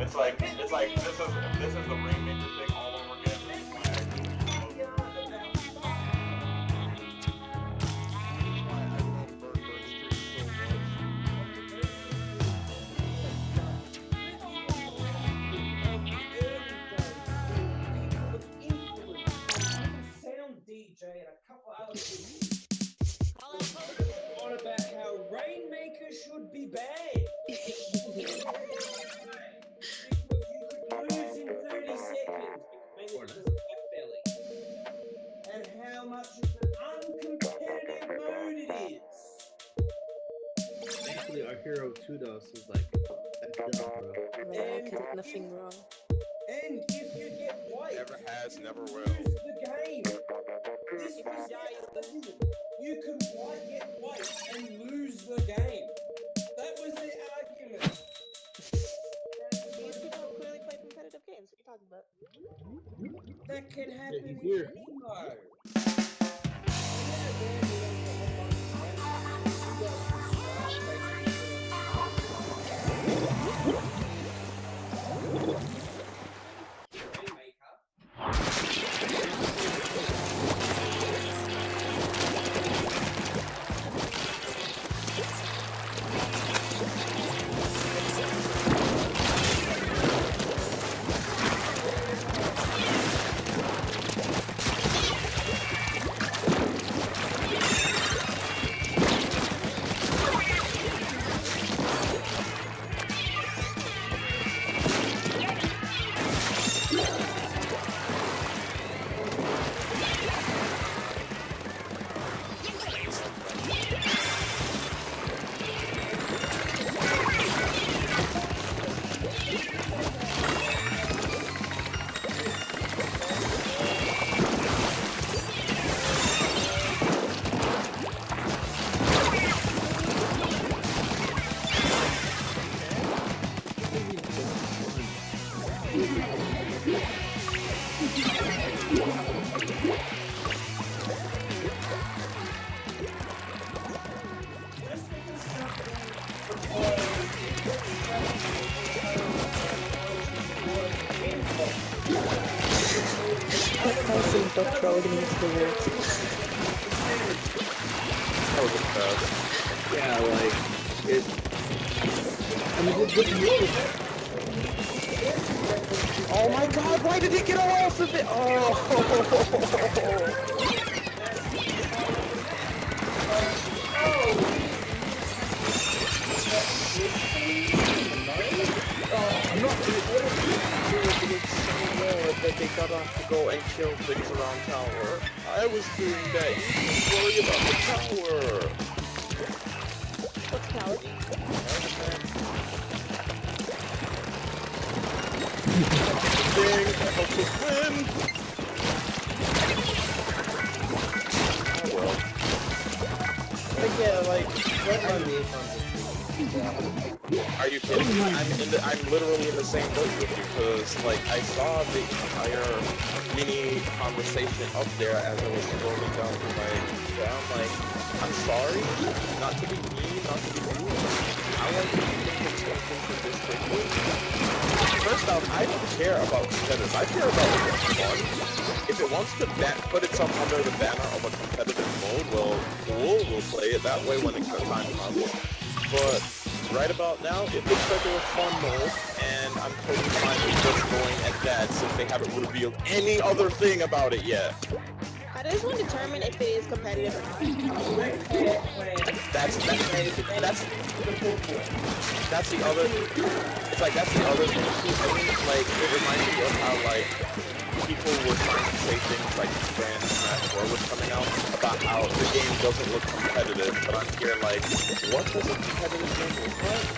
this is the Rainmaker thing all over again. DJ and a couple other things. On about how Rainmaker should be bad. Because you could lose in 30 seconds because it was a belly. And how much of an uncompetitive mode it is. Actually, our hero Tudos is like a dumb, bro. I did nothing wrong. And if you get white, Never has, never will. lose the game. This was the argument. You can get white and lose the game. That was the argument. These people clearly play competitive games. What are you talking about? That can happen in weird. any mode. Dr. Odin is the worst. That was the best. Yeah, like it. I mean, what Oh my god, why did he get off of it? Oh! I'm not doing so well that they got off to go and kill things around tower. I was doing that. You worry about the tower. What's tower? Thing that helps us win. Oh well. But yeah, like, what are these ones? Are you kidding me? I'm literally in the same boat with you because like I saw the entire mini conversation up there as I was scrolling down through my I'm like, I'm sorry, not to be mean, not to be rude. I want you to think for this quickly. First off, I don't care about competitors. I care about what's fun. If it wants to put itself under the banner of a competitive mode, well, cool, we'll play it that way when the time comes. But right about now, it looks like a fun mode, and I'm totally fine with just going at that since they haven't revealed any other thing about it yet. How does one determine if it is competitive or not? That's the other. It's like that's the other thing too. I mean, like it reminds me of how like people were trying to say things like when Smash 4 was coming out about how the game doesn't look competitive, but I'm here like, what does a competitive game look like?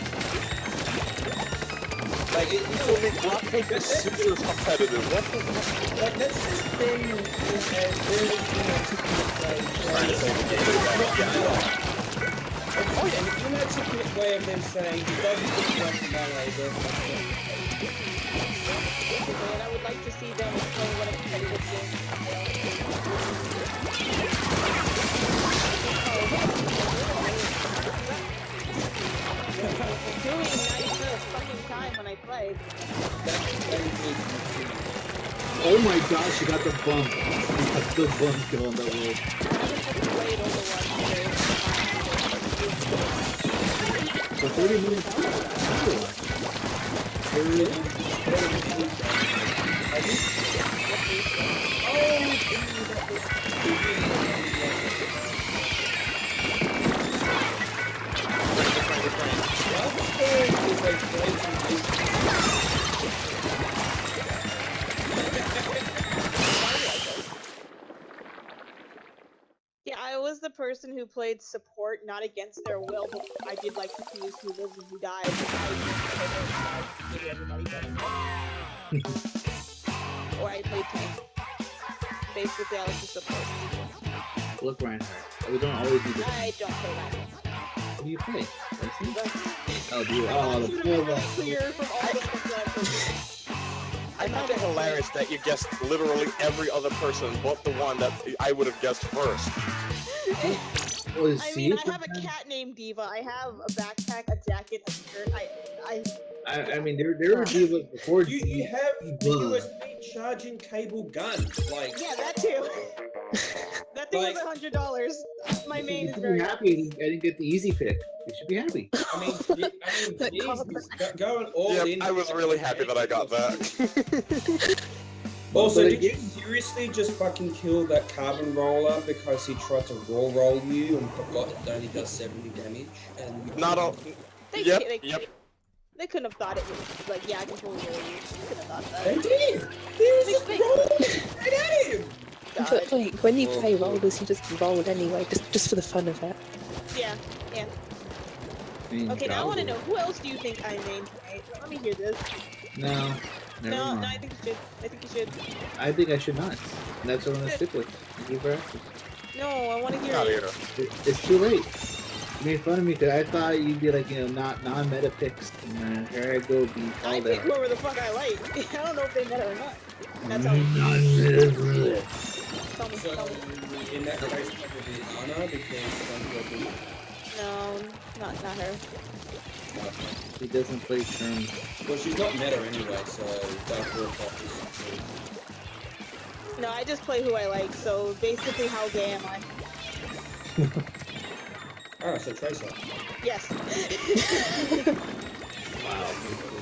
Like it will make rock paper scissors competitive. What the fuck? Like that's just been a really Trying to say the game is right. Yeah, I know. Oh yeah, you know, it's a quick way of them saying he doesn't look like the ballet, And I would like to see them explain what a competitive game is. Doing 90 minutes fucking time. when I played. Oh my gosh, you got the bump. You got the bump kill on that roll. I haven't fucking played Overwatch For 30 minutes, Yeah, I was the person who played support, not against their will, but I did like to choose who lives and who dies. Or I played tank. Basically, I like to support. look, Reinhardt. We don't always do this. I don't play that. What do you play? Racing? But Oh, dude. I Oh, want the you to full be really clear from all the stuff that I've played. I find it hilarious that you guessed literally every other person but the one that I would have guessed first. Oh, I mean, I have a cat named Diva. I have a backpack, a jacket, a skirt. I mean, there were divas before. You have the Diva. USB charging cable gun. Like, Yeah, that too. That thing Like- was $100. My main You is should very be happy I didn't get the easy pick. You should be happy. I mean, Jesus, going all Yep, in. I was really happy that I got that. Also, But did you again- seriously just fucking kill that carbon roller because he tried to roll you and forgot it only does 70 damage? And you Not all. They, Yep, they, yep. they couldn't have thought it was like, yeah, I can totally roll you. They couldn't have thought They that. did! He was just rolling right at him! God. But like when you play rollers, you just roll anyway, just for the fun of it. Yeah, yeah. I mean, Okay, now I want to know, Java. who else do you think I named tonight? Let me hear this. No. Never No, mind. no, I think you should. I think you should. I think I should not. And that's what I'm gonna stick with. Thank you for asking. No, I want to hear Not it. here. It's too late. You made fun of me because I thought you'd be like, not non-meta picks. And then here I go, be I called pick out. whoever the fuck I like. I don't know if they met her or not. That's how. Non-meta. Tell me, So, tell me. in that case, probably Anna, because No, not her. He doesn't play terms. well, she's not meta anyway, so that's her focus. No, I just play who I like. So basically, how gay am I? Ah, so Tracer. Yes. Wow.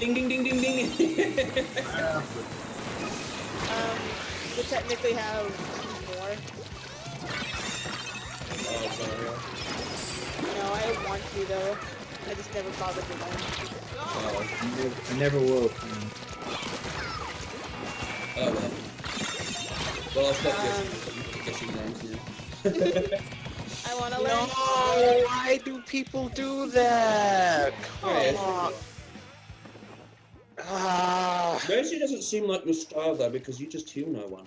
Ding ding ding ding ding! We technically have more. Oh, sorry. No, I want to though. I just never bothered with them. Oh, I never will. oh well. Well, I'll stop guessing names now. I want to No, learn. why do people do that? Come Yes. on. Ah. Mercy doesn't seem like your style though, because you just heal no one.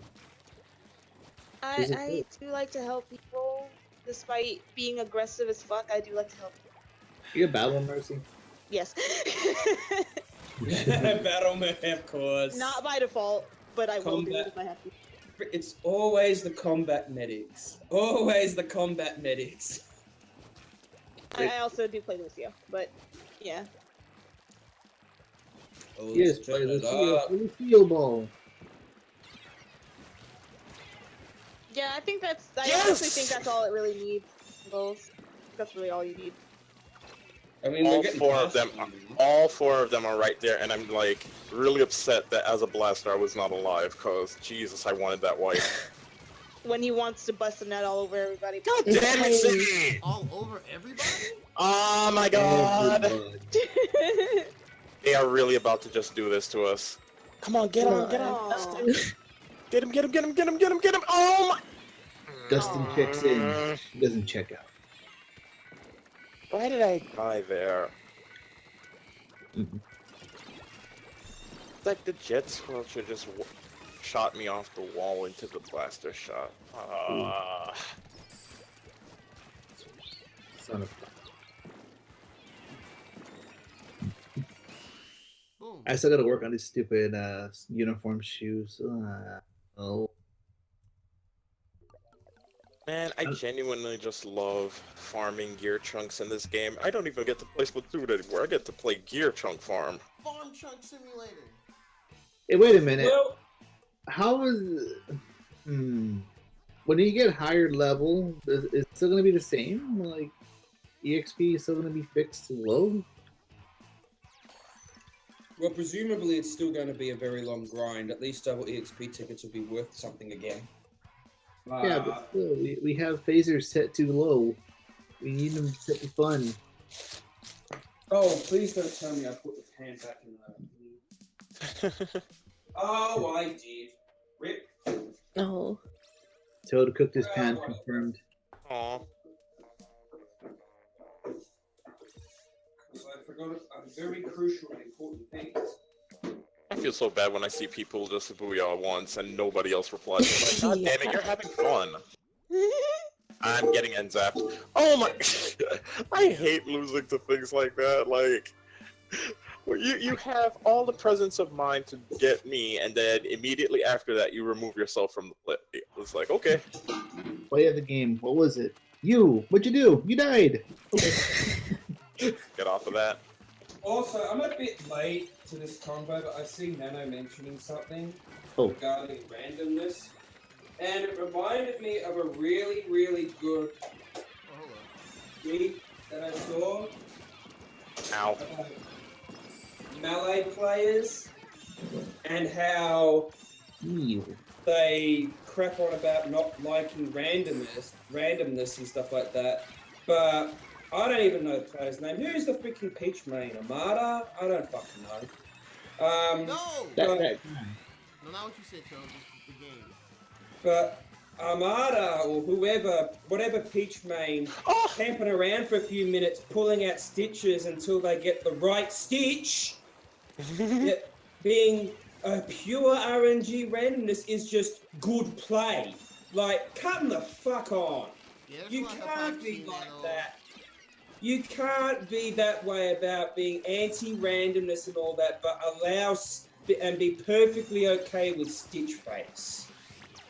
I do like to help people, despite being aggressive as fuck. I do like to help people. You a battle mercy? Yes. Battle man, of course. Not by default, but I will do Combat. it if I have to. It's always the combat medics. Always the combat medics. I also do play Lucio, but yeah. Oh, Yes, let's play turn the it up. field ball. Yeah, I think that's. I Yes! honestly think that's all it really needs. Goals. That's really all you need. I mean, All we're getting four of past them, you. all four of them are right there, and I'm like really upset that as a blaster I was not alive. Cause Jesus, I wanted that wife. When he wants to bust a net all over everybody. God damn it, Sydney! All over everybody? Oh my God! Everybody. They are really about to just do this to us. Come on, get on, get on, Aw. Dustin! Get him, get him, get him, get him, get him, get him! Oh my! Dustin checks in. He doesn't check out. Why did I die there? Mhm. It's like the jet squelcher just shot me off the wall into the blaster shot. Son of Boom. I still gotta work on these stupid uniform shoes. Oh. Man, I genuinely just love farming gear chunks in this game. I don't even get to play Splatoon anymore. I get to play gear chunk farm. farm chunk simulator. Hey, wait a minute. Well, How is? When you get higher level, is it still gonna be the same? Like, EXP is still gonna be fixed to low? well, presumably it's still going to be a very long grind. At least double EXP tickets will be worth something again. Yeah, but still, we have phasers set too low. We need them set to fun. Oh, please don't tell me I put the pan back in there. Oh, I did. Rip. No. Toad cooked his pan, confirmed. Aw. So I forgot a very crucial and important thing. I feel so bad when I see people just booyah once and nobody else replies. I'm like, God damn it, you're having fun. I'm getting end zapped. Oh my! I hate losing to things like that. Like, you have all the presence of mind to get me, and then immediately after that, you remove yourself from the play. It's like, okay. Play of the game. What was it? You. What'd you do? You died. Okay. Get off of that. Also, I'm a bit late to this convo, but I see Nano mentioning something regarding randomness, and it reminded me of a really, really good tweet that I saw Ow. about melee players and how Ew. they crap on about not liking randomness and stuff like that, but I don't even know the player's name. Who's the freaking Peach main? Amada? I don't fucking know. No! That But- guy. No, not what you said, Charles. It's the game. But Armada or whatever Peach main, camping around for a few minutes, pulling out stitches until they get the right stitch, yet being a pure RNG randomness is just good play. Like, come the fuck on. Yeah, there's You a lot of can't be vaccine like and all. that. You can't be that way about being anti-randomness and all that, but and be perfectly okay with Stitch Face.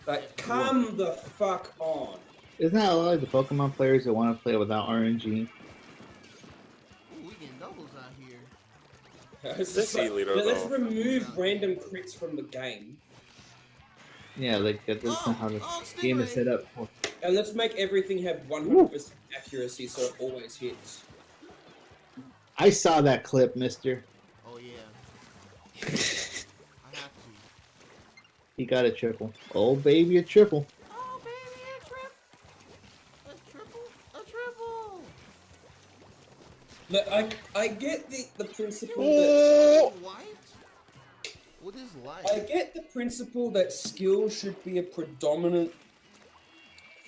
Like, come the fuck on. Isn't that a lot of the Pokemon players that want to play without RNG? Ooh, we getting doubles out here. It's This just like, E-liter, let's though. remove random crits from the game, Yeah, like that's not how the game is set up. for. and let's make everything have 100% accuracy so it always hits. I saw that clip, mister. Oh, yeah. I have to. He got a triple. Oh, baby, a triple. Oh, baby, a triple. A triple. A triple. Look, I get the principle that White? What is light? I get the principle that skill should be a predominant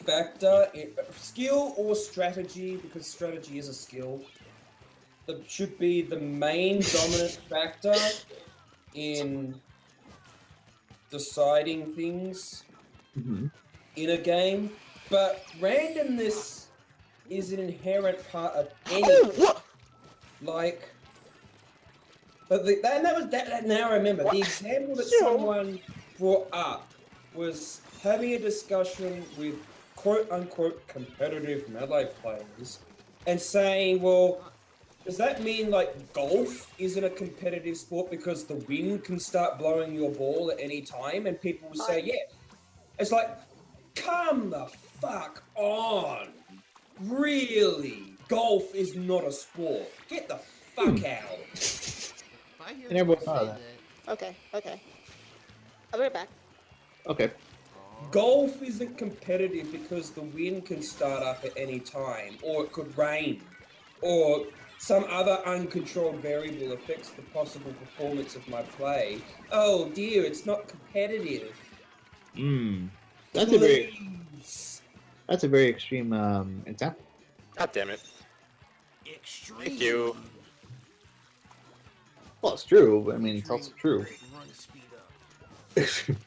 factor, skill or strategy, because strategy is a skill. That should be the main dominant factor in deciding things in a game. But randomness is an inherent part of any. Like. But now I remember. The example that someone brought up was having a discussion with quote-unquote competitive melee players and saying, well, does that mean, like, golf isn't a competitive sport because the wind can start blowing your ball at any time? And people will say, yeah. It's like, come the fuck on. Really? Golf is not a sport. Get the fuck out. If I hear I never people thought say of that. Okay, okay. I'll be right back. Okay. Golf isn't competitive because the wind can start up at any time, or it could rain, or some other uncontrolled variable affects the possible performance of my play. Oh dear, it's not competitive. That's a very extreme example. God damn it. extreme. Thank you. Well, it's true. But I mean, it's also true. Run speed up.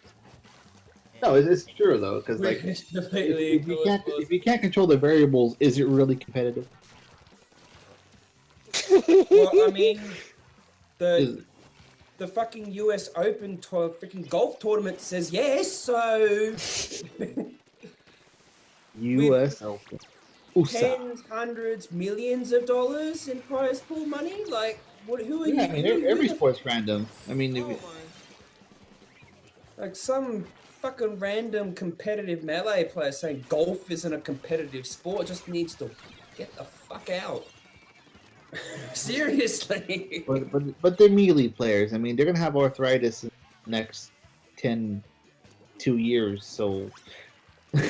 No, it's true though, because like if you can't control the variables, is it really competitive? Well, I mean, the fucking US Open freaking golf tournament says yes, so U.S. Open. USA. tens, hundreds, millions of dollars in prize pool money? Like, what? Who are Yeah, you? I mean, who every the sport's random. I mean, Oh if, my. Like some fucking random competitive melee player saying golf isn't a competitive sport just needs to get the fuck out. Seriously. but they're melee players. I mean, they're gonna have arthritis in the next 2 years. So Yeah,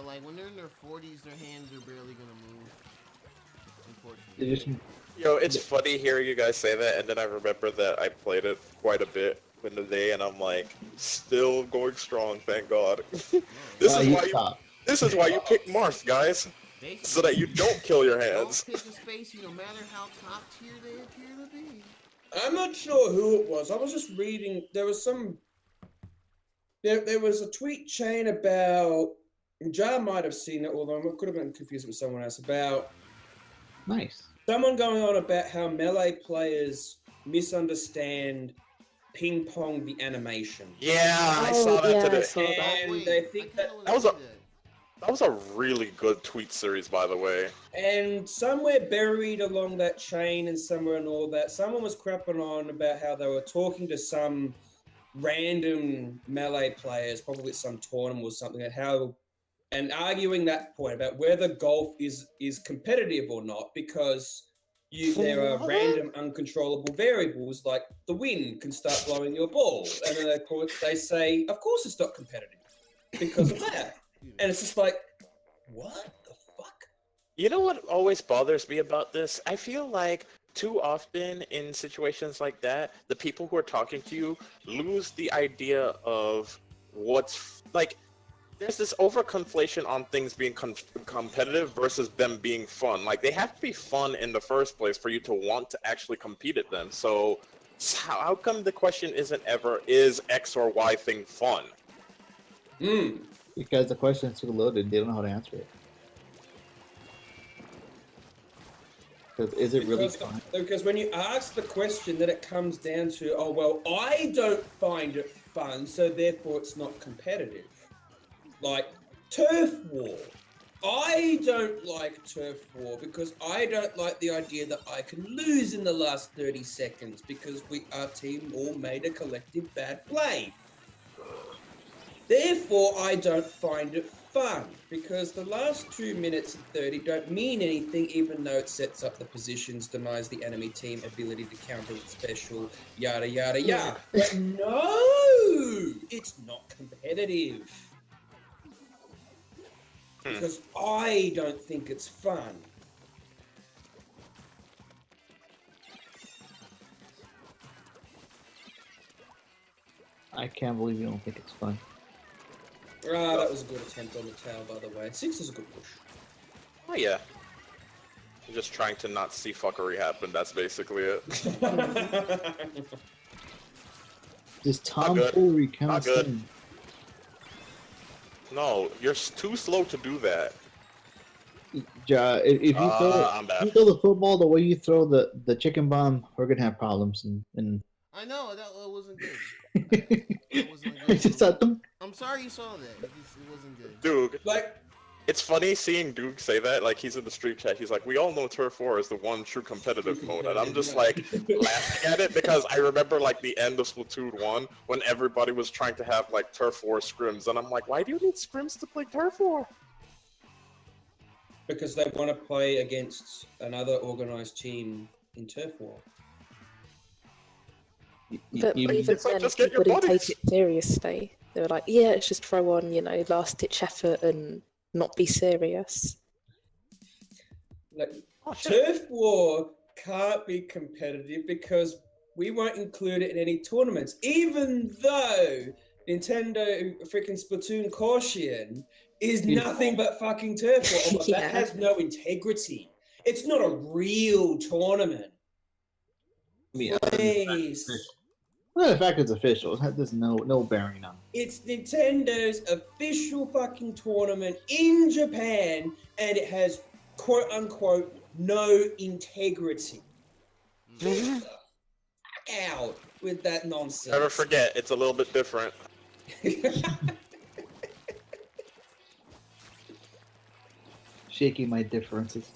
like when they're in their 40s, their hands are barely gonna move. they Unfortunately. just Yo, it's funny hearing you guys say that, and then I remember that I played it quite a bit in the day, and I'm like, still going strong, thank God. This is you why stop. this is why you pick Marth, guys, so that you don't kill your Don't hands. pick a spacey, no matter how top tier they appear to be. I'm not sure who it was. I was just reading. There was there was a tweet chain about. Jar might have seen it, although I could have been confused with someone else, about Nice. someone going on about how melee players misunderstand ping pong the animation. Yeah, I Oh, saw that yeah, I today. saw that. And Wait, they I think kinda that wanna that was see a- That was a really good tweet series, by the way. And somewhere buried along that chain and somewhere and all that, someone was crapping on about how they were talking to some random melee players, probably at some tournament or something, and arguing that point about whether golf is competitive or not, because there are random uncontrollable variables like the wind can start blowing your balls, and then they say, of course it's not competitive because of that, and it's just like, what the fuck? You know what always bothers me about this? I feel like too often in situations like that, the people who are talking to you lose the idea of what's like. There's this overconflation on things being competitive versus them being fun. Like, they have to be fun in the first place for you to want to actually compete at them. So how come the question isn't ever, is X or Y thing fun? Because the question is too loaded, they don't know how to answer it. Because is it really fun? Because when you ask the question, then it comes down to, oh, well, I don't find it fun, so therefore it's not competitive. Like, turf war. I don't like turf war because I don't like the idea that I can lose in the last 30 seconds because our team all made a collective bad play. Therefore, I don't find it fun because the last 2 minutes and 30 don't mean anything, even though it sets up the positions, denies the enemy team ability to counter with special, yada, yada, yada. But no, it's not competitive. Because I don't think it's fun. I can't believe you don't think it's fun. Ah, that was a good attempt on the tower, by the way. 6 is a good push. Oh yeah. I'm just trying to not see fuckery happen, that's basically it. This Not good. tomfoolery counts Not good. in. No, you're too slow to do that. Ja, if you I'm bad. you throw the football the way you throw the chicken bomb, we're gonna have problems. And I know that wasn't good. it wasn't I just thought them. I'm sorry you saw that. It wasn't good. Dude, Like, it's funny seeing Duke say that, like he's in the stream chat, he's like, we all know Turf War is the one true competitive mode, and I'm just like, laughing at it, because I remember like the end of Splatoon 1, when everybody was trying to have like Turf War scrims, and I'm like, why do you need scrims to play Turf War? because they want to play against another organized team in turf war. But You- even It's like, then, just get your people didn't bodies. take it seriously. They were like, yeah, it's just throw on, last-ditch effort and not be serious. Like, Oh, shit. turf war can't be competitive because we won't include it in any tournaments, even though Nintendo freaking Splatoon Caution is nothing but fucking turf war. But Yeah. that has no integrity. It's not a real tournament. Yeah, Please. well, the fact it's official, there's no bearing on it. It's Nintendo's official fucking tournament in Japan, and it has quote unquote no integrity. Get the fuck out with that nonsense. Never forget, it's a little bit different. shaking my differences.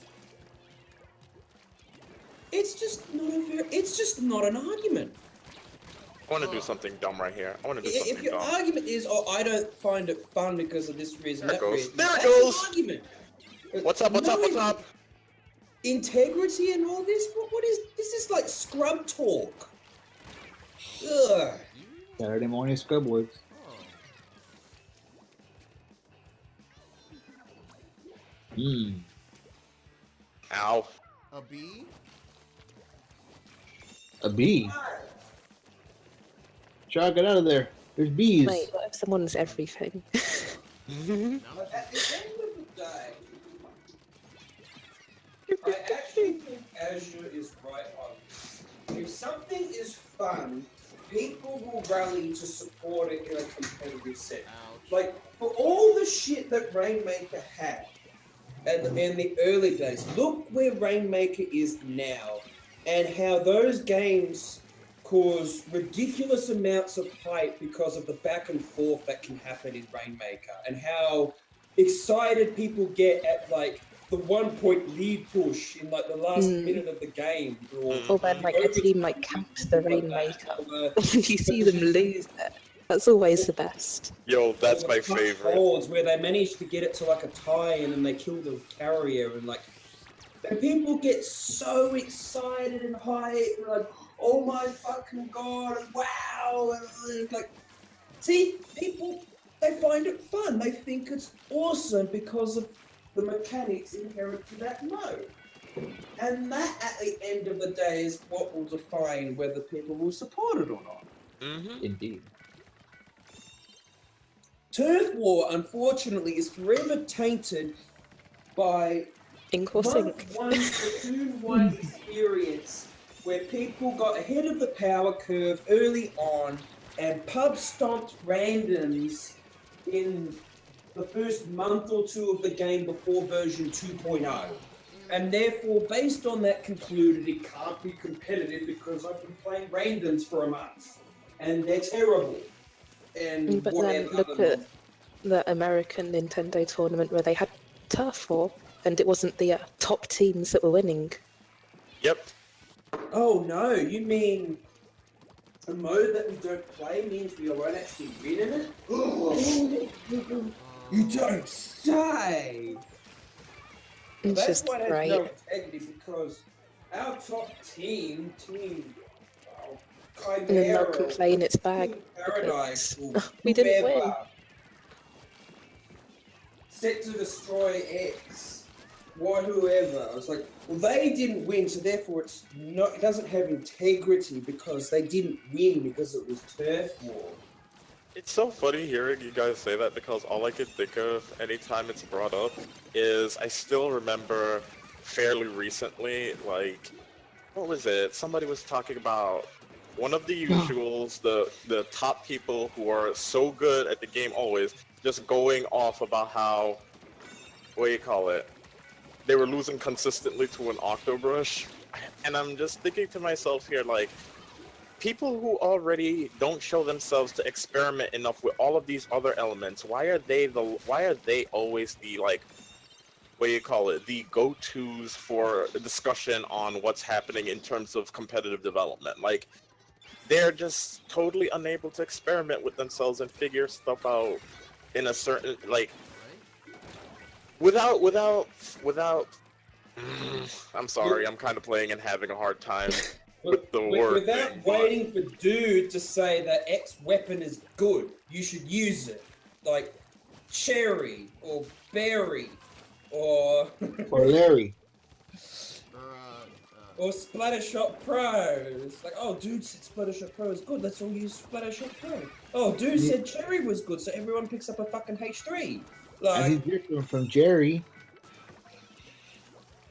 It's just not an argument. I want to do something dumb right here. I want to do If something your dumb. argument is, oh, I don't find it fun because of this reason, There it that goes. reason, There it that's goes. an argument. What's up? What's up? What's up? Integrity and all this? What is this? Is like scrub talk. Ugh. Saturday morning scrub works. Hmm. Ow. A bee? A bee. Shark, get out of there. There's bees. Wait, what if someone's everything? But at the end of the day, I actually think Azure is right on this. If something is fun, people will rally to support it in a competitive set. Ouch. Like, for all the shit that Rainmaker had in the early days, look where Rainmaker is now, and how those games cause ridiculous amounts of hype because of the back and forth that can happen in Rainmaker, and how excited people get at like the 1 point lead push in like the last minute of the game, Or when like a team like camps the Rainmaker, and you see them lose it. That's always the best. Yo, that's or my the clutch favorite. holds where they manage to get it to like a tie and then they kill the carrier, and like and people get so excited and hyped and like, oh my fucking god, and wow, and like, see, people, they find it fun, they think it's awesome because of the mechanics inherent to that mode. And that, at the end of the day, is what will define whether people will support it or not. Mm-hmm. Indeed. Turf War, unfortunately, is forever tainted by Ink or month sink. one Platoon 1 experience where people got ahead of the power curve early on and pub stomped randoms in the first month or two of the game before version 2.0. And therefore, based on that, concluded it can't be competitive because I've been playing randoms for a month and they're terrible. And But whatever. then look at the American Nintendo tournament where they had Turf War, and it wasn't the top teams that were winning. Yep. Oh no, you mean a mode that we don't play means we won't actually win in it? You don't say! It's That's just why there's great. no integrity, because our top team, And then they'll Chimera, complain it's bad. Team Paradise, because or we didn't whoever, win. Set to Destroy X, whoever. I was like, well, they didn't win, so therefore it's not. It doesn't have integrity because they didn't win because it was Turf War. It's so funny hearing you guys say that because all I can think of anytime it's brought up is I still remember fairly recently, like, what was it? Somebody was talking about one of the usuals, the top people who are so good at the game always, just going off about how, what do you call it? They were losing consistently to an Octobrush. And I'm just thinking to myself here, like, people who already don't show themselves to experiment enough with all of these other elements, why are they always the, like, what do you call it, the go-tos for discussion on what's happening in terms of competitive development? Like, they're just totally unable to experiment with themselves and figure stuff out in a certain, like, without I'm sorry, I'm kind of playing and having a hard time with the word Without thing, waiting for dude to say that X weapon is good, you should use it. Like Cherry or Berry or Larry. or Splattershot Pro. It's like, oh, dude said Splattershot Pro is good. Let's all use Splattershot Pro. Oh, dude said Cherry was good, so everyone picks up a fucking H3. I Like, hear from Jerry.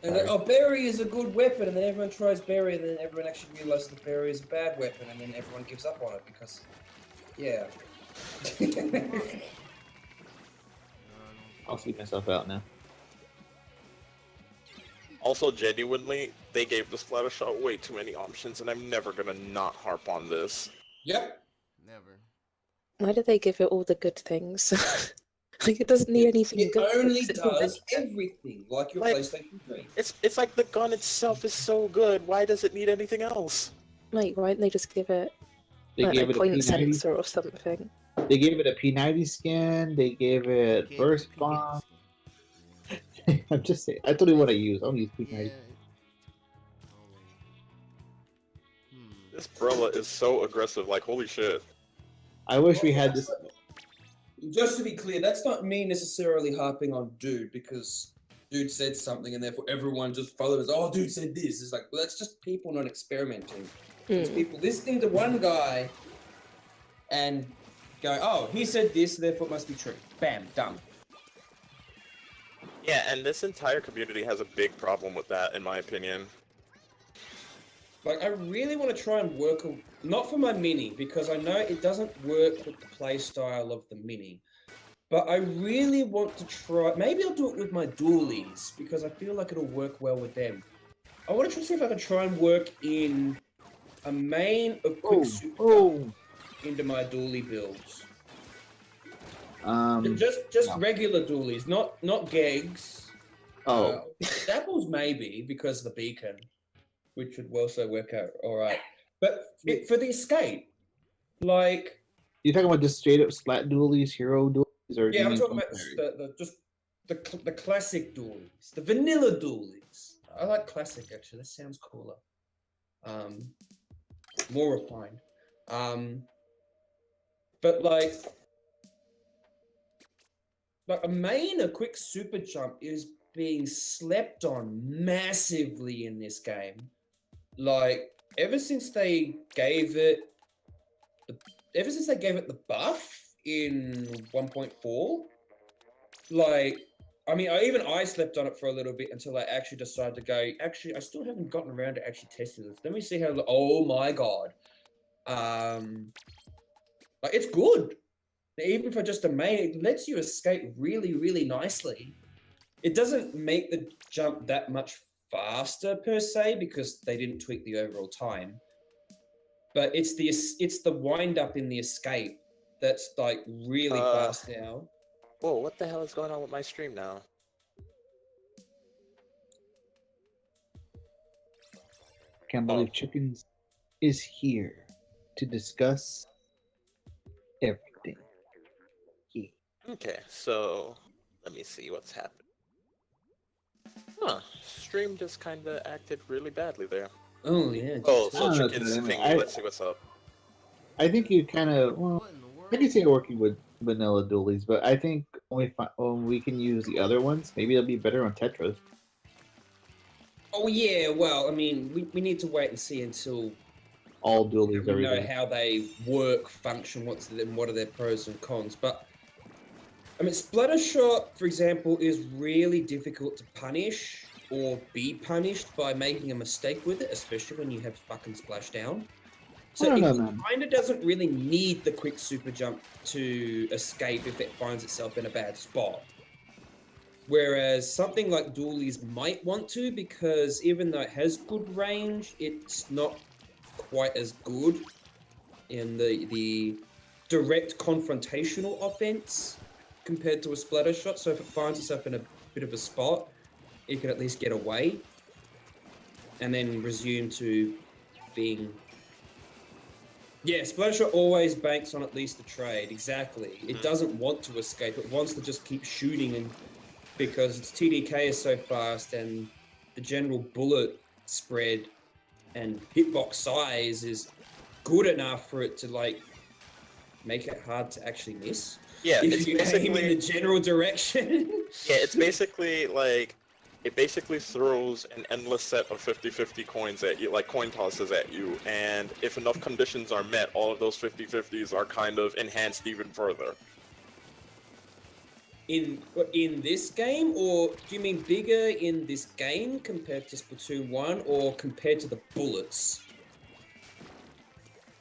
and then, oh, Berry is a good weapon, and then everyone tries Berry, and then everyone actually realizes that Berry is a bad weapon, and then everyone gives up on it because, yeah. I'll see myself out now. Also, genuinely, they gave the Splattershot way too many options, and I'm never gonna not harp on this. Yep. Never. Why do they give it all the good things? Like, it doesn't need anything It good. only It's does everything, like your Like- PlayStation 3. It's like the gun itself is so good. Why does it need anything else? Like, why don't they just give it They like, gave a it a point P90. sensor or something? They gave it a P90 skin. They gave it Gave burst it bomb. I'm just saying. I don't even want to use. I'll use Yeah. P90. This Brella is so aggressive. Like, holy shit. I wish we had this. Just to be clear, that's not me necessarily harping on Dude, because Dude said something and therefore everyone just follows, oh, Dude said this. It's like, well, that's just people not experimenting. It's people listening to one guy and going, oh, he said this, therefore it must be true. Bam, done. Yeah, and this entire community has a big problem with that, in my opinion. Like, I really want to try and work, not for my Mini, because I know it doesn't work with the play style of the Mini. But I really want to try, maybe I'll do it with my dualies, because I feel like it'll work well with them. I want to see if I can try and work in a main of quick super into my dualie builds. Just no. regular dualies, not gigs. Oh, Dapples maybe, because of the beacon, which would also work out alright. But for the escape, like... you talking about just straight up splat dualies, hero dualies, or do Yeah, you I'm mean talking about military? the classic dualies, the vanilla dualies. I like classic actually. That sounds cooler. More refined. But like a quick super jump is being slept on massively in this game. Like ever since they gave it the buff in 1.4, like, I mean, I slept on it for a little bit until I actually decided to go, actually, I still haven't gotten around to actually testing this. Let me see how, oh my god. Like, it's good. Even for just a main, it lets you escape really, really nicely. It doesn't make the jump that much faster per se, because they didn't tweak the overall time. But it's the wind up in the escape that's like really fast now. Whoa, what the hell is going on with my stream now? Can't believe Chickens is here to discuss everything. Yeah. Okay, so let me see what's happened. Huh, stream just kinda acted really badly there. Oh yeah. Oh, I so don't know, Chicken's man. pinging, let's see what's up. I think you kind of, well, What in the world? I can see it working with vanilla dualies, but I think when we can use the other ones, maybe it'll be better on Tetris. Oh yeah, well, I mean, we need to wait and see until All dualies, we know everything. how they work, function, what are their pros and cons. But I mean, Splattershot, for example, is really difficult to punish or be punished by making a mistake with it, especially when you have fucking splashdown. So I it don't know, man. kind of doesn't really need the quick super jump to escape if it finds itself in a bad spot. Whereas something like Dualies might want to, because even though it has good range, it's not quite as good in the direct confrontational offense compared to a splatter shot. So if it finds itself in a bit of a spot, it can at least get away and then resume to being... Yeah, Splattershot always banks on at least the trade, exactly. It doesn't want to escape, it wants to just keep shooting, and because its TDK is so fast and the general bullet spread and hitbox size is good enough for it to like make it hard to actually miss. Yeah, If it's you aim basically in the general direction. yeah, it's basically like it basically throws an endless set of 50-50 coins at you, like coin tosses at you, and if enough conditions are met, all of those 50-50s are kind of enhanced even further. In this game, or do you mean bigger in this game compared to Splatoon 1, or compared to the bullets?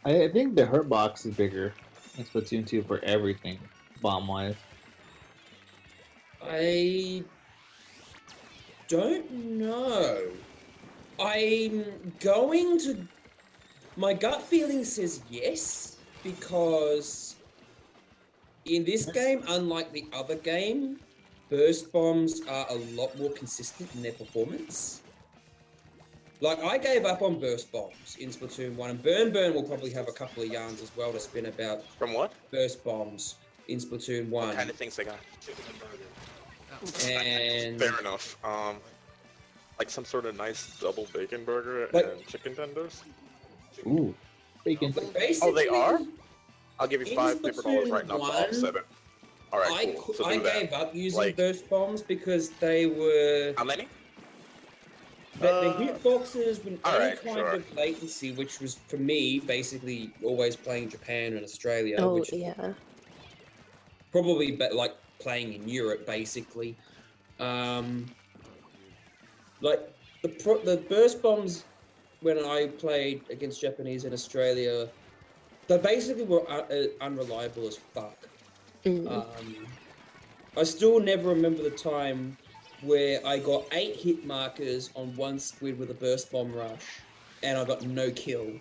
I think the hurt box is bigger in Splatoon 2 for everything, bomb-wise. I don't know. I'm going to... My gut feeling says yes, because In this game, unlike the other game, burst bombs are a lot more consistent in their performance. Like, I gave up on burst bombs in Splatoon 1, and Burn will probably have a couple of yarns as well to spin about From what? burst bombs in Splatoon 1. What kind of things they got? And Fair enough. Like some sort of nice double bacon burger Like- and chicken tenders. Ooh, bacon. basically, Oh, they are? I'll give you in $5 paper dollars right now to Splatoon offset it. All right, cool. So I do that. gave up using Like- burst bombs because they were How many? the hitboxes with any alright, kind sure. of latency, which was for me basically always playing Japan and Australia, Oh, which yeah. probably like playing in Europe basically. Like the burst bombs when I played against Japanese in Australia, they basically were unreliable as fuck. I still never remember the time where I got 8 hit markers on one squid with a burst bomb rush, and I got no kill.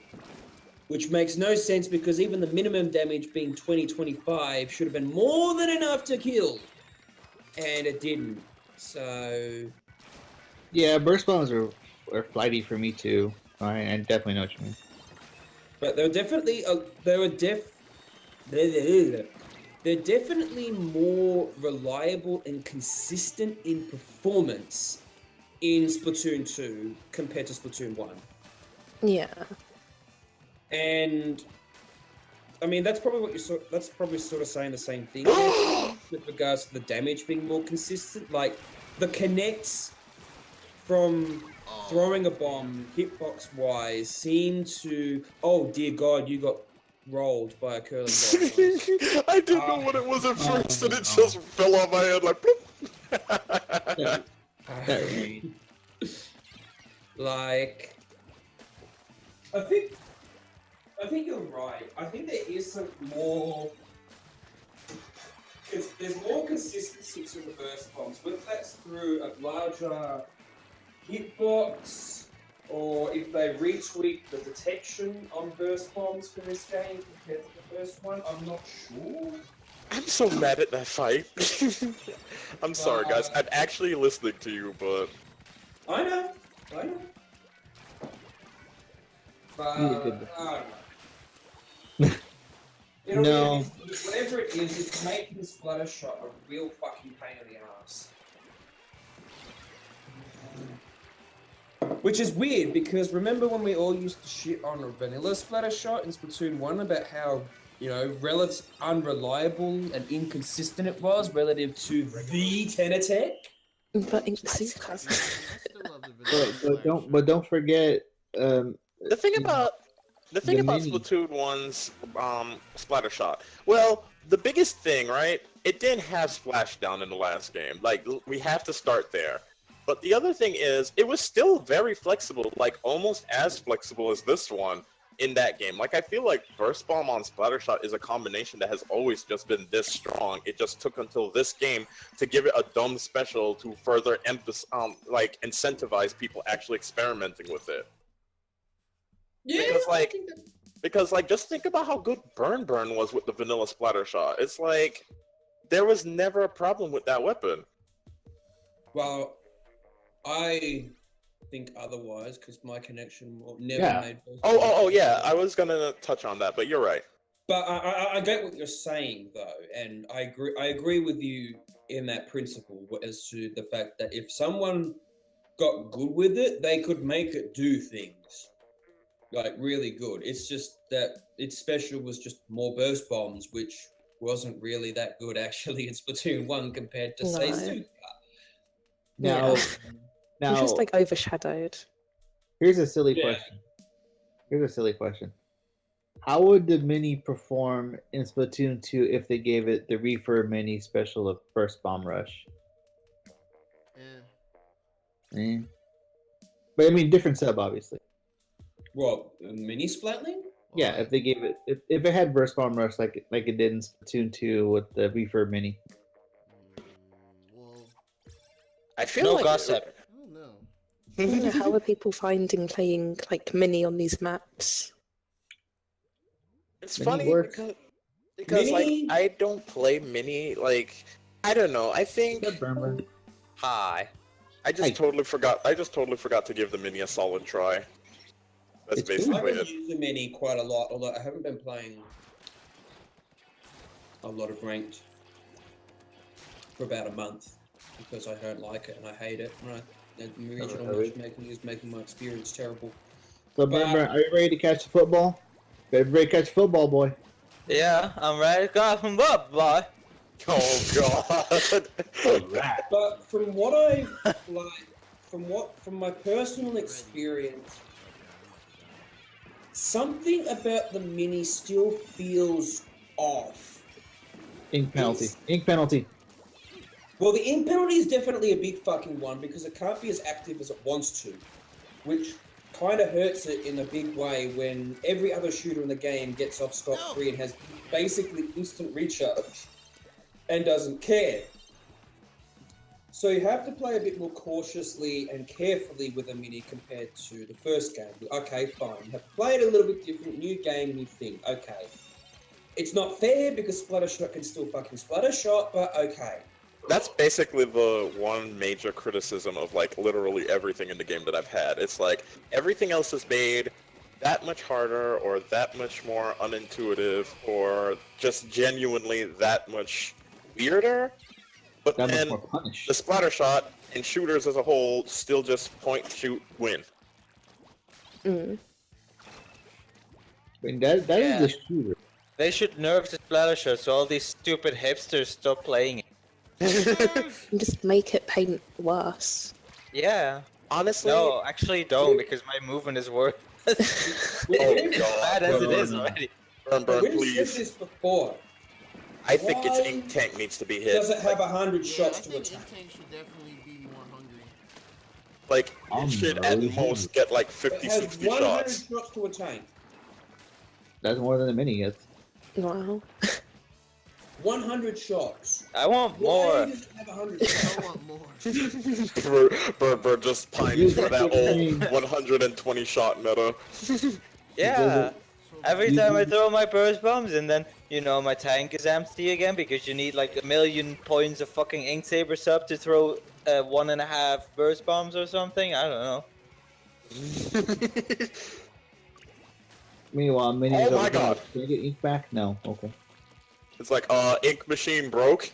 Which makes no sense because even the minimum damage being 20-25 should have been more than enough to kill. And it didn't. So... Yeah, burst bombs are flighty for me too. I definitely know what you mean. But they're definitely... They're definitely more reliable and consistent in performance in Splatoon 2 compared to Splatoon 1. Yeah. And I mean that's probably what that's probably sort of saying the same thing with regards to the damage being more consistent. Like the connects from throwing a bomb hitbox wise seem to oh dear god you got rolled by a curling ball. I didn't know what it was at first, and it just fell on my head like. Bloop. Like I think you're right. I think there is some more. Because there's more consistency to the burst bombs, whether that's through a larger hitbox or if they retweak the detection on burst bombs for this game compared to the first one. I'm not sure. I'm so mad at that fight. I'm sorry, guys. I'm actually listening to you, but I know. But I don't know. No. Whatever it is, it's making SplatERA a real fucking pain in the ass. Which is weird because remember when we all used to shit on a vanilla SplatERA in Splatoon 1 about how, you know, unreliable and inconsistent it was relative to the Tenatech? But in Super. I still love the vanilla But don't forget. the thing about mini. Splatoon 1's SplatERA, well, the biggest thing, right? It didn't have splashdown in the last game. Like we have to start there. But the other thing is, it was still very flexible, like almost as flexible as this one in that game. Like I feel like Burst Bomb on SplatERA is a combination that has always just been this strong. It just took until this game to give it a dumb special to further like incentivize people actually experimenting with it. Yeah, Because just think about how good Burn was with the vanilla SplatERA. It's like there was never a problem with that weapon. Well, I think otherwise because my connection never Yeah. made. Oh yeah, I was gonna touch on that, but you're right. But I get what you're saying though, and I agree with you in that principle as to the fact that if someone got good with it, they could make it do things like really good. It's just that its special was just more burst bombs, which wasn't really that good actually in Splatoon 1 compared to say No. Super. Now, It's just like overshadowed. here's a silly Yeah. question. How would the mini perform in Splatoon 2 if they gave it the refurb mini special of Burst Bomb Rush? But I mean, different sub, obviously. What, a mini Splatling? Yeah, if they gave it, if it had Burst Bomb Rush like it did in Splatoon 2 with the refurb mini. Well, I feel No like gossip. I don't know. I don't know, how are people finding playing like mini on these maps? It's Mini funny works. because Because Mini- I don't play mini. Like, I don't know. I think. Good burn. Hi. I just Hey. totally forgot. I just totally forgot to give the mini a solid try. That's It's cool. I've basically been it. using Mini quite a lot, although I haven't been playing a lot of ranked for about a month because I don't like it and I hate it. Right? The regional Alright. matchmaking is making my experience terrible. So, Burn, are you ready to catch the football? Ready to catch football, boy. Yeah, I'm ready to go from up, boy. Oh god. But from what I've like, from my personal experience, something about the mini still feels off. Ink penalty. It's- Ink penalty. Well, the ink penalty is definitely a big fucking one because it can't be as active as it wants to, which kind of hurts it in a big way when every other shooter in the game gets off scot-free and has basically instant recharge and doesn't care. So you have to play a bit more cautiously and carefully with a mini compared to the first game. Okay, fine. You have to play it a little bit different, new game, new thing. Okay. It's not fair because splatter shot can still fucking splatter shot, but okay. That's basically the one major criticism of like literally everything in the game that I've had. It's like everything else is made that much harder or that much more unintuitive or just genuinely that much weirder. But That much then more punished. the splatter shot and shooters as a whole still just point, shoot, win. Mm. I mean, that Yeah. is the shooter. They should nerf the splatter shot so all these stupid hipsters stop playing it. And just make it paint worse. Yeah. Honestly, No, actually don't, because my movement is worse. oh As god, bad as it is Burn. already. burn, We've said please. this before. I think its Why ink tank needs to be hit. Does it have 100 Yeah, shots I to think attack? Intake should definitely be more hungry. Like, it should at most get like It 50, has 60 100 shots. shots to attain. That's more than the mini gets. Wow. 100 shots. I want Why more. does it have 100 shots? I want more. Burr just pines for that Use old 120 shot meta. Yeah. Every You- time I throw my burst bombs and then, you know, my tank is empty again because you need like 1,000,000 points of fucking Ink Saber sub to throw 1.5 burst bombs or something. I don't know. Meanwhile, mini Oh is my over. God. Can I get ink back? No. Okay. It's like, ink machine broke.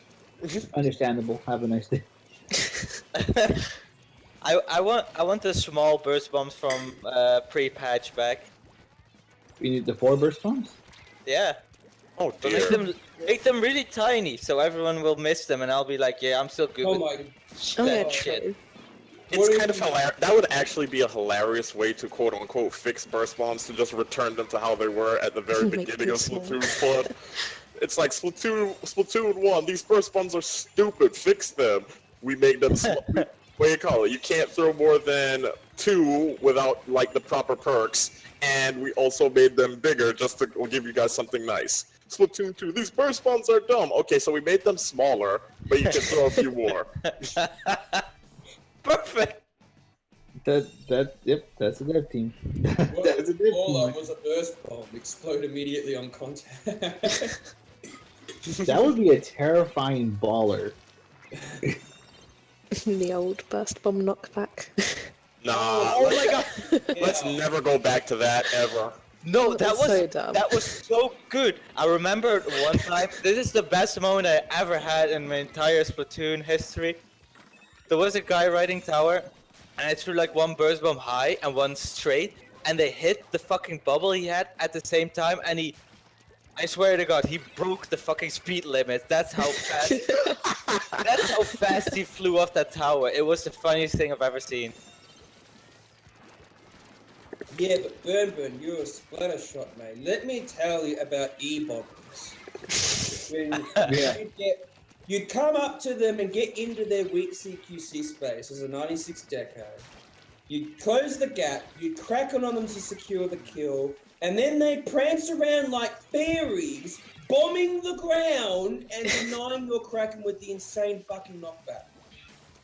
Understandable. Have a nice day. I want the small burst bombs from pre-patch back. We need the 4 burst bombs? Yeah. Oh But dear. make them really tiny so everyone will miss them and I'll be like, yeah, I'm still good Oh with my. Oh yeah, that shit. true. It's What kind is- of hilarious. That would actually be a hilarious way to quote unquote fix burst bombs to just return them to how they were at the very Make beginning them of small. Splatoon Flood. It's like Splatoon 1, these burst bombs are stupid, fix them. We made them small. What do you call it? You can't throw more than 2 without like the proper perks, and we also made them bigger just to give you guys something nice. Splatoon 2, these burst bombs are dumb. Okay, so we made them smaller, but you can throw a few more. Perfect. Yep, that's a dev team. What That's a dev all team. was a burst bomb. Explode immediately on contact. That would be a terrifying baller. The old burst bomb knockback. Nah, Oh my god. let's never go back to that ever. No, that That's was so dumb. that was so good. I remember one time. This is the best moment I ever had in my entire Splatoon history. There was a guy riding tower, and I threw like one burst bomb high and one straight, and they hit the fucking bubble he had at the same time, and I swear to God, he broke the fucking speed limit. That's how fast. That's how fast he flew off that tower. It was the funniest thing I've ever seen. Yeah, but Burn, you're a splatter shot, mate. Let me tell you about E-bombers. When Yeah. you'd come up to them and get into their weak CQC space as a 96 deco. You'd close the gap, you'd crack on them to secure the kill, and then they'd prance around like fairies, bombing the ground and denying your Kraken with the insane fucking knockback.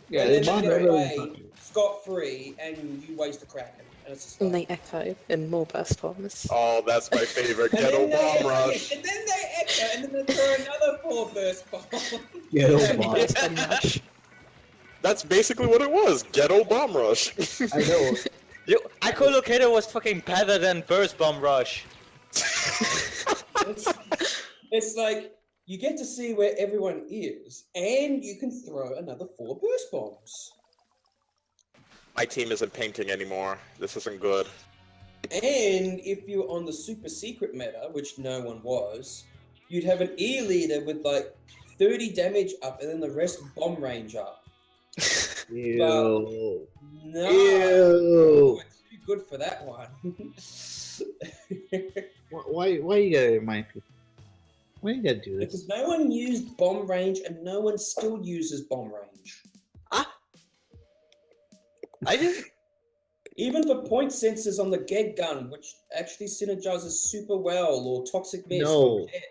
Yeah, and they then bomb they get everyone. away scot-free and you waste the Kraken. And it's just And like, they echo in more burst bombs. Oh, that's my favorite. and Ghetto then they, bomb rush. and then they echo, and then they throw another 4 burst bomb. Ghetto bomb. Burst bomb rush. That's basically what it was. Ghetto bomb rush. I know. Yo, Echolocator was fucking better than Burst Bomb Rush. It's like you get to see where everyone is, and you can throw another 4 burst bombs. My team isn't painting anymore. This isn't good. And if you're on the super secret meta, which no one was, you'd have an E leader with like 30 damage up and then the rest bomb range up. Ew. No, Ew. it's too good for that one. Why you gotta remind people? Why you gotta do this? Because no one used bomb range and no one still uses bomb range. I didn't. Even for point sensors on the Geg gun, which actually synergizes super well, or Toxic Mist. No. or Jet.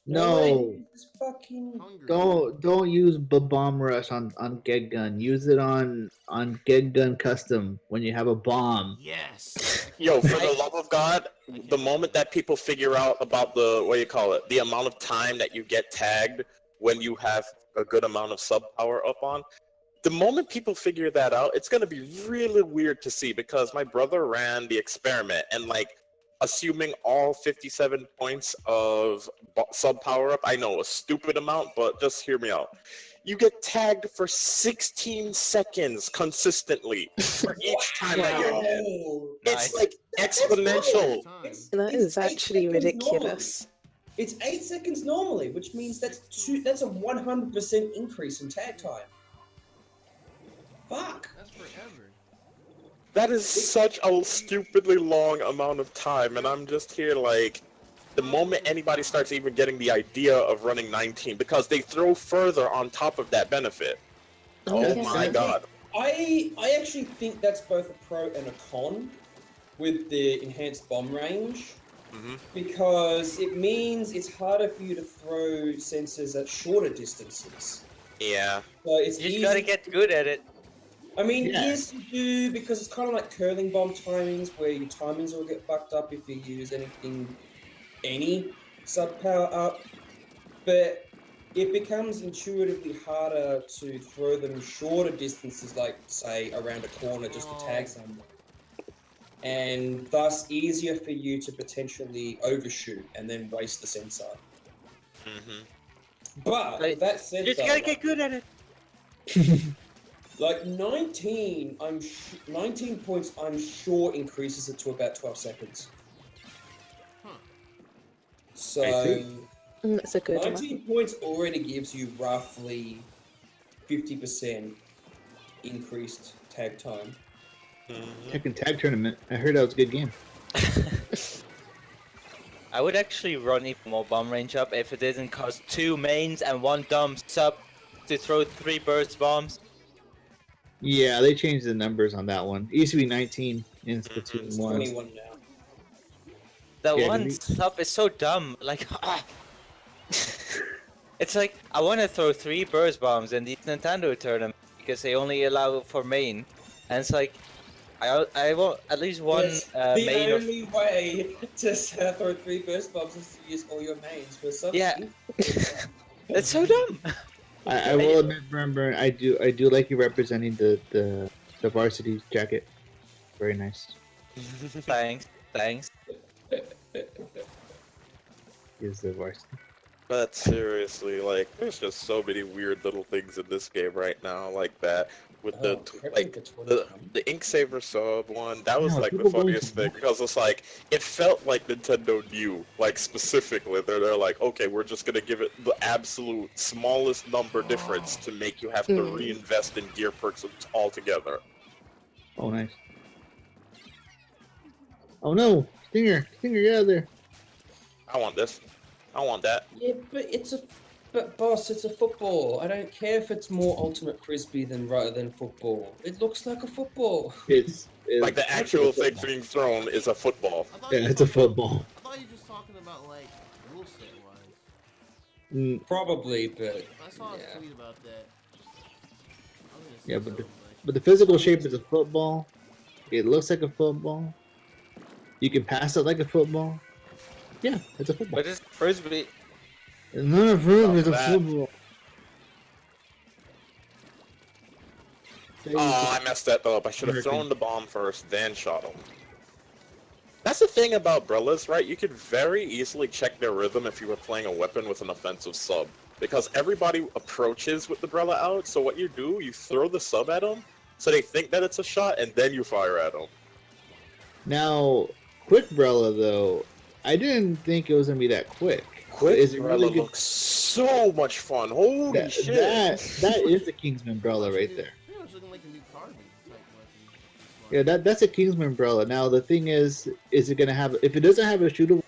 No. one uses fucking. Hungry. Don't use bomb rush on Geg gun. Use it on Geg gun custom when you have a bomb. Yes. Yo, for the love of God, the moment that people figure out about the, what do you call it, the amount of time that you get tagged when you have a good amount of sub power up on, the moment people figure that out, it's going to be really weird to see, because my brother ran the experiment and, like, assuming all 57 points of sub power up, I know a stupid amount, but just hear me out. You get tagged for 16 seconds consistently for each time that you're in. Oh, It's like exponential. Time. That It's is 8 actually seconds ridiculous. It's 8 seconds normally, which means that's a 100% increase in tag time. Fuck. That's forever. That is such a stupidly long amount of time, and I'm just here like, the moment anybody starts even getting the idea of running 19, because they throw further on top of that benefit. Oh yeah. my god. I actually think that's both a pro and a con with the enhanced bomb range. Mhm. Because it means it's harder for you to throw sensors at shorter distances. Yeah. So it's You just easy. gotta get good at it. I mean, Yeah. yes, you do, because it's kind of like curling bomb timings, where your timings will get fucked up if you use any sub power up. But it becomes intuitively harder to throw them shorter distances, like, say, around a corner just to tag someone. And thus easier for you to potentially overshoot and then waste the sensor. Mm-hmm. But with that said, You just though, gotta get good at it. like 19, 19 points, I'm sure increases it to about 12 seconds. Huh. So I see. That's a good one. 19 points already gives you roughly 50% increased tag time. Tekken Tag Tournament. I heard that was a good game. I would actually run even more bomb range up if it didn't cost 2 mains and 1 dumb sub to throw 3 burst bombs. Yeah, they changed the numbers on that one. It used to be 19 in Splatoon It's 1. 21 now. The Yeah, one did we- sub is so dumb. Like, it's like I want to throw 3 burst bombs in these Nintendo tournaments because they only allow for main, and it's like I want at least one Yes, the main of only way to throw 3 burst bombs is to use all your mains for subs. Yeah. It's so dumb. I will admit, remember, I do like you representing the varsity jacket. Very nice. Thanks. Is the varsity. But seriously, like, there's just so many weird little things in this game right now, like that. With the Ink Saver sub one, that was Yeah, like the people going funniest to- thing, because it's like, it felt like Nintendo knew, like, specifically, they're like, okay, we're just gonna give it the absolute smallest number difference to make you have to reinvest in gear perks altogether. Oh, nice. Oh no! Stinger, get out of there! I want this. I want that. Yeah, but boss, it's a football. I don't care if it's more ultimate frisbee than football. It looks like a football. It's Like, the actual thing being thrown is a football. I thought Yeah, you it's a were- football. I thought you were just talking about like rule set wise. Mm, Probably, but I saw yeah. a tweet about that. I was gonna say Yeah, but something, but the physical shape is a football. It looks like a football. You can pass it like a football. Yeah, it's a football. But it's frisbee. It's not a frisbee, it's a that. football. Oh, I messed that up. I should have thrown the bomb first, then shot him. That's the thing about Brellas, right? You could very easily check their rhythm if you were playing a weapon with an offensive sub. Because everybody approaches with the Brella out, so what you do, you throw the sub at them, so they think that it's a shot, and then you fire at them. Now, quick Brella though, I didn't think it was gonna be that quick. Quick Is it Brella really good? looks so much fun. Holy That, shit. that is the Kingsman Brella right there. Yeah, it's looking like a new carbon type weapon. Yeah, that's a Kingsman Brella. Now the thing is it gonna have? If it doesn't have a shootable,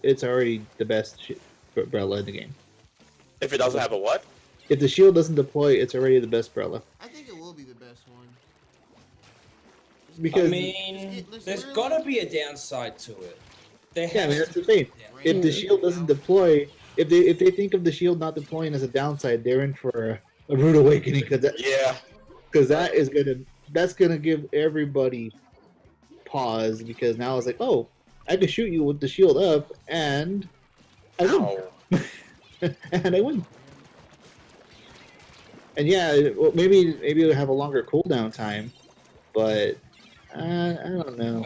it's already the best Brella in the game. If it doesn't have a what? If the shield doesn't deploy, it's already the best Brella. I think it will be the best one. Because I mean, there's gotta be a downside to it. There yeah, I mean has that's to the thing. Right. If the shield doesn't deploy, if they think of the shield not deploying as a downside, they're in for a rude awakening. Yeah. Because that's gonna give everybody pause, because now it's like, oh, I can shoot you with the shield up and I win. Ow. And I win. And yeah, well, maybe it'll have a longer cooldown time, but I don't know.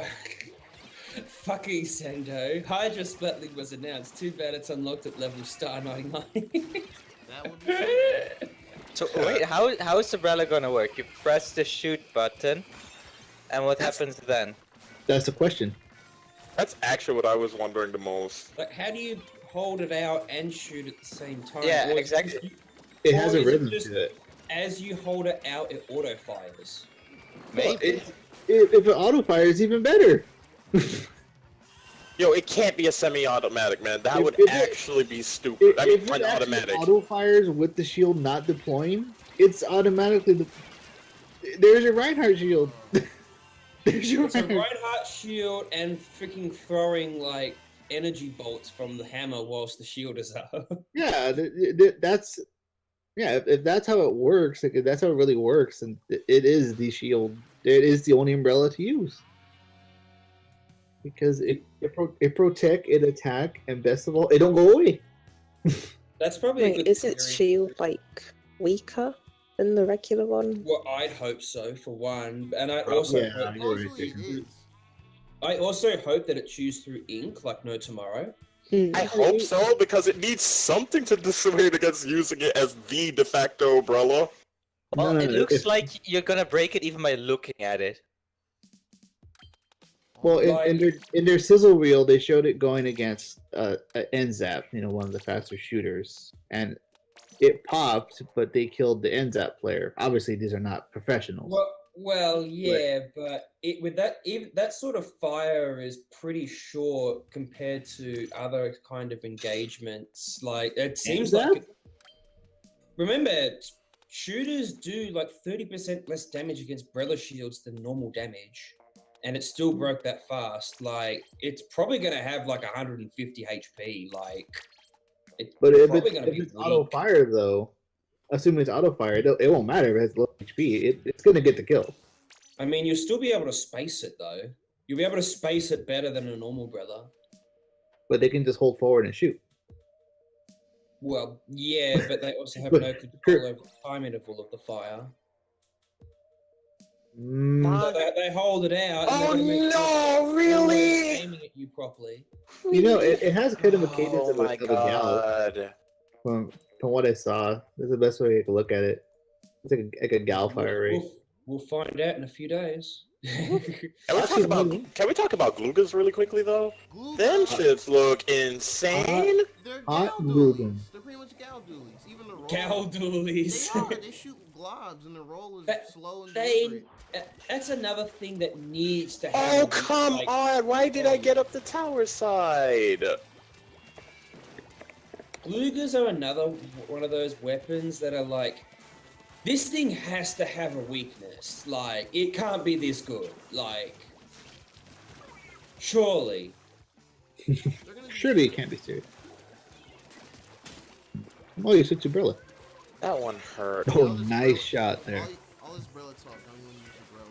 Fucking Sendo. Hydra Splatling was announced. Too bad it's unlocked at level star 99. That would be something. So wait, how is the Brella gonna work? You press the shoot button, and what happens then? That's the question. That's actually what I was wondering the most. Like, how do you hold it out and shoot at the same time? Yeah, Or is it exactly. just- It has or a is it rhythm just to it. As you hold it out, it auto fires. Well, Maybe. if it auto fires, even better. Yo, it can't be a semi-automatic, man. That If- would if it- actually be stupid. I mean, If it actually automatic. auto fires with the shield not deploying, it's automatically there's your Reinhardt shield. There's your It's a Reinhardt. Reinhardt shield and freaking throwing like energy bolts from the hammer whilst the shield is up. Yeah, that's if that's how it works, like if that's how it really works, and it is the shield. It is the only umbrella to use because it protect, it attack, and best of all, it don't go away. That's probably a Wait, good is its theory. shield like weaker than the regular one? Well, I'd hope so for one, and I also Yeah, hope, you're right Hopefully it there. is. I also hope that it chews through ink like no tomorrow. Hmm. I hope so, because it needs something to dissuade against using it as the de facto umbrella. Well, No, it no, looks if- like you're gonna break it even by looking at it. Well, Like- in their sizzle reel, they showed it going against NZAP, one of the faster shooters, and it popped, but they killed the NZAP player. Obviously, these are not professionals. Well, yeah, but it with that even that sort of fire is pretty short compared to other kind of engagements. Like it seems that? like remember shooters do like 30% less damage against Brella shields than normal damage, and it still broke that fast. Like it's probably gonna have like 150 HP. Like it's But if probably it's, gonna if be it's auto weak. fire, though, assuming it's auto fire, it won't matter if it has low HP. It's gonna get the kill. I mean, you'll still be able to space it though. You'll be able to space it better than a normal Brella. But they can just hold forward and shoot. Well, yeah, but they also have But- no control over the time interval of the fire. Mm, So they hold it out. And Oh they're gonna make sure no, they're really? aiming at you properly. it has kind of a cadence Oh of my a gal. god. From what I saw, that's the best way to look at it. It's like a gal fire rate. We'll find out in a few days. Can we talk about Glugas really quickly though? Glue Them guns, shits look insane. they're hot gal glue dualies. guns. They're pretty much gal dualies. Even the roll. Cow They dualies. are. They shoot globs, and the roll is That- slow and they- deliberate. That's another thing that needs to happen. Oh come like, on! Why did I get up the tower side? Glugas are another one of those weapons that are like, this thing has to have a weakness. Like, it can't be this good. Like, surely. They're gonna be- Surely it can't be serious. Oh, you switched to Brella. That one hurt. Oh, nice shot there. All this Brella talk, I don't even use the Brella.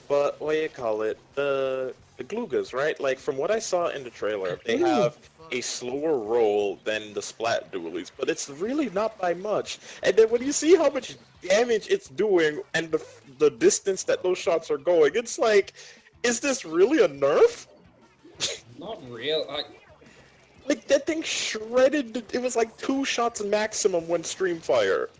but what do you call it? The Glugas, right? Like from what I saw in the trailer, they have a slower roll than the Splat Dualies, but it's really not by much. And then when you see how much damage it's doing and the distance that those shots are going, it's like, is this really a nerf? Not real. Like that thing shredded. It was like 2 shots maximum when stream fire.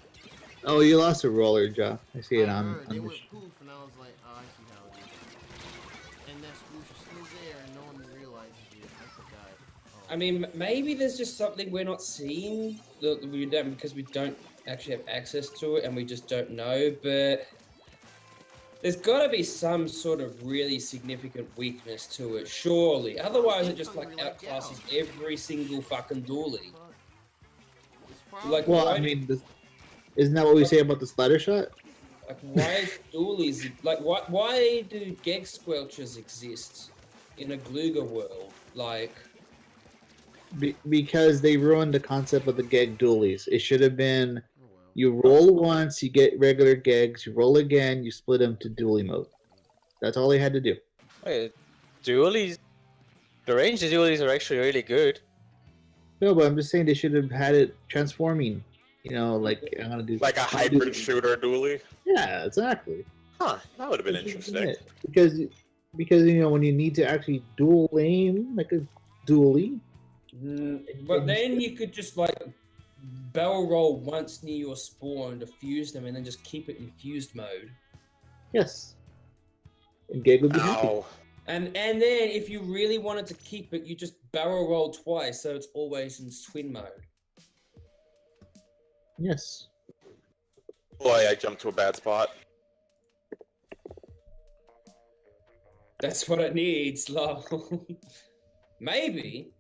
Oh, you lost a roller, Joe. I see it on They the went poof, and I was like, oh, I see how it is. And that spoosh is still there, and no one realizes it. I forgot. Oh. I mean, maybe there's just something we're not seeing that we don't, because we don't actually have access to it, and we just don't know. But there's got to be some sort of really significant weakness to it, surely. Otherwise, it just like outclasses every single fucking dually. Like, Well, why I mean, isn't that what we say about the splatter shot? Like, why dualies? Like, why do gag squelchers exist in a Gluga world? Like, Because they ruined the concept of the gag dualies. It should have been you roll once, you get regular gags, you roll again, you split them to dually mode. That's all they had to do. Wait, dualies? The range dualies are actually really good. No, but I'm just saying they should have had it transforming. You know, like I'm gonna do Like a hybrid shooter dually. Yeah, exactly. Huh, that would have been interesting. Because you know when you need to actually dual aim like a dually. but then you could just like barrel roll once near your spawn to fuse them, and then just keep it in fused mode. Yes. And Gag would be happy. Ow. And then if you really wanted to keep it, you just barrel roll twice, so it's always in twin mode. Yes. Boy, I jumped to a bad spot. That's what it needs, lol. Maybe.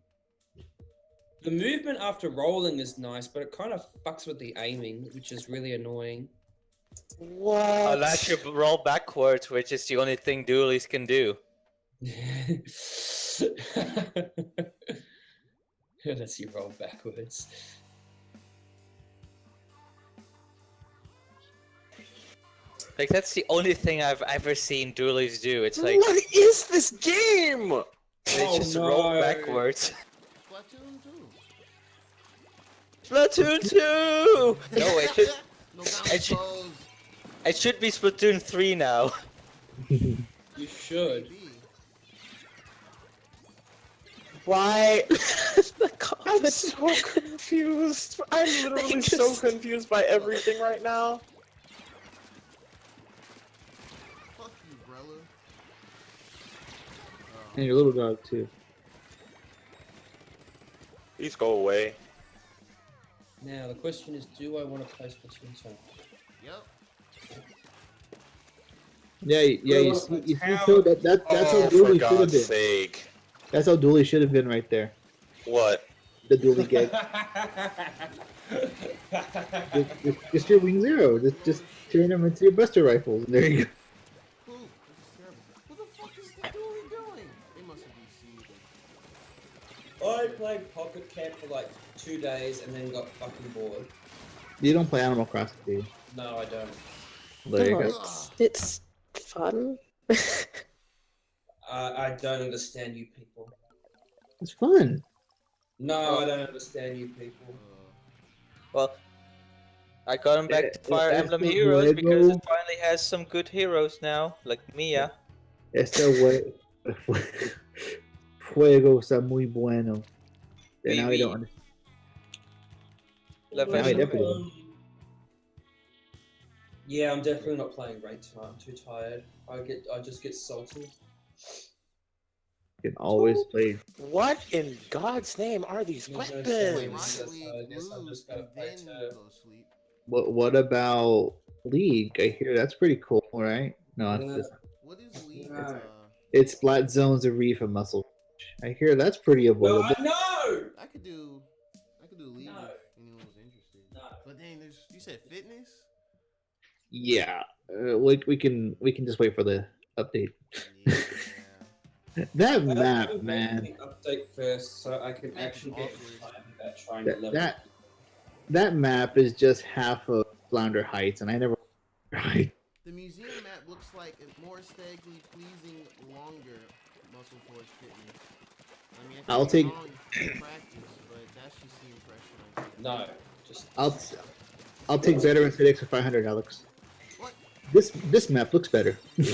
The movement after rolling is nice, but it kind of fucks with the aiming, which is really annoying. What? Unless you roll backwards, which is the only thing dualies can do. Unless you roll backwards. Like, that's the only thing I've ever seen dualies do. It's like, What is this game? they Oh, just no. roll backwards. Splatoon 2. Splatoon 2! No, it should, No it bounce should, balls. it should be Splatoon 3 now. You should. Why? The I'm comment. so confused. I'm literally so confused by everything right now. Fuck you, Brella. And your little dog too. Please go away. Now, the question is, do I want to play Splatoon 2? Yep. Yeah, you Well, see how- so that's Oh, how for dually should have God's been. sake. That's how dually should have been right there. What? The dually gag. just your wing zero. Just turn them into your buster rifles. And there you go. Who? This is terrible. What the fuck is the dually doing? They must have deceived. I played Pocket Camp for like 2 days and then got fucking bored. You don't play Animal Crossing, do you? No, I don't. There you Oh, go. it's fun. I don't understand you people. It's fun. No, I don't understand you people. Well, I got him back to Fire It's Emblem the Heroes because Lego. it finally has some good heroes now, like Mia. Fuego está muy bueno. And now I Oui, don't oui. understand. La Now I Femme- definitely don't. Yeah, I'm definitely not playing Raid tonight. I'm too tired. I just get salty. You can always play. What in God's name are these There's no Wait, weapons? Rocket Yes, League I guess I'm lose just gonna and play then too. you go sleep. What about League? I hear that's pretty cool, right? No, Yeah. What is League? No. it's Splat Zones of Reef and Muscle. I hear that's pretty No, avoidable. no! I could do League No. if anyone was interested. No. But then you said fitness? Yeah, we can just wait for the update. Yeah. That I'm map, waiting man. for the update first, so I can actually get excited about trying to level. That map is just half of Flounder Heights, and I never. Right. The museum map looks like like more aesthetically pleasing, longer muscle force kitten. I mean, I I'll could be take- wrong in practice, but that's just the impression I get. No, just I'll take veteran FedEx for 500, Alex. What? This map looks better. Well,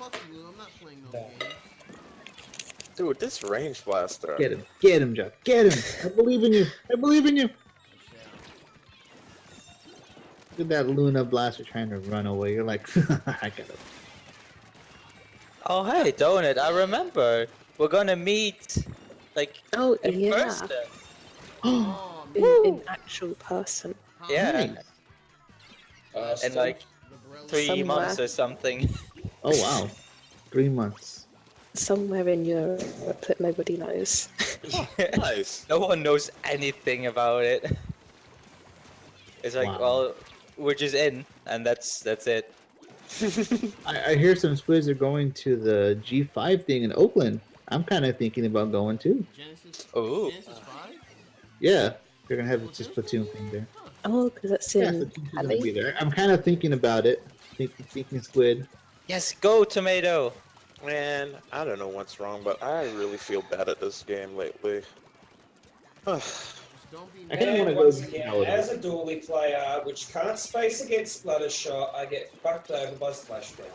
fuck you, I'm not playing those No. games. Dude, this range blaster. Get him, Jeff. Get him. I believe in you. I believe in you. I shall. Look at that Luna blaster trying to run away. You're like, I got it. Oh hey, Donut, I remember. We're gonna meet, like, Oh, in yeah. person. Oh, In actual person. Yeah, Nice. in like The Brella 3 Somewhere. months or something. Oh wow, 3 months. Somewhere in Europe that nobody knows. Nice. No one knows anything about it. It's like, Wow. well, we're just in, and that's it. I hear some squids are going to the G5 thing in Oakland. I'm kind of thinking about going too. Genesis. Ooh. Genesis 5? Yeah, they're gonna have this Splatoon thing there. Oh, because that's Yeah, in Splatoon's gonna be Ali. there. I'm kind of thinking about it. Thinking squid. Yes, go tomato. Man, I don't know what's wrong, but I really feel bad at this game lately. Just don't be I kinda And wanna go once to again, Holiday. as a dually player, which can't space against Splatter Shot, I get fucked over by Splashdown.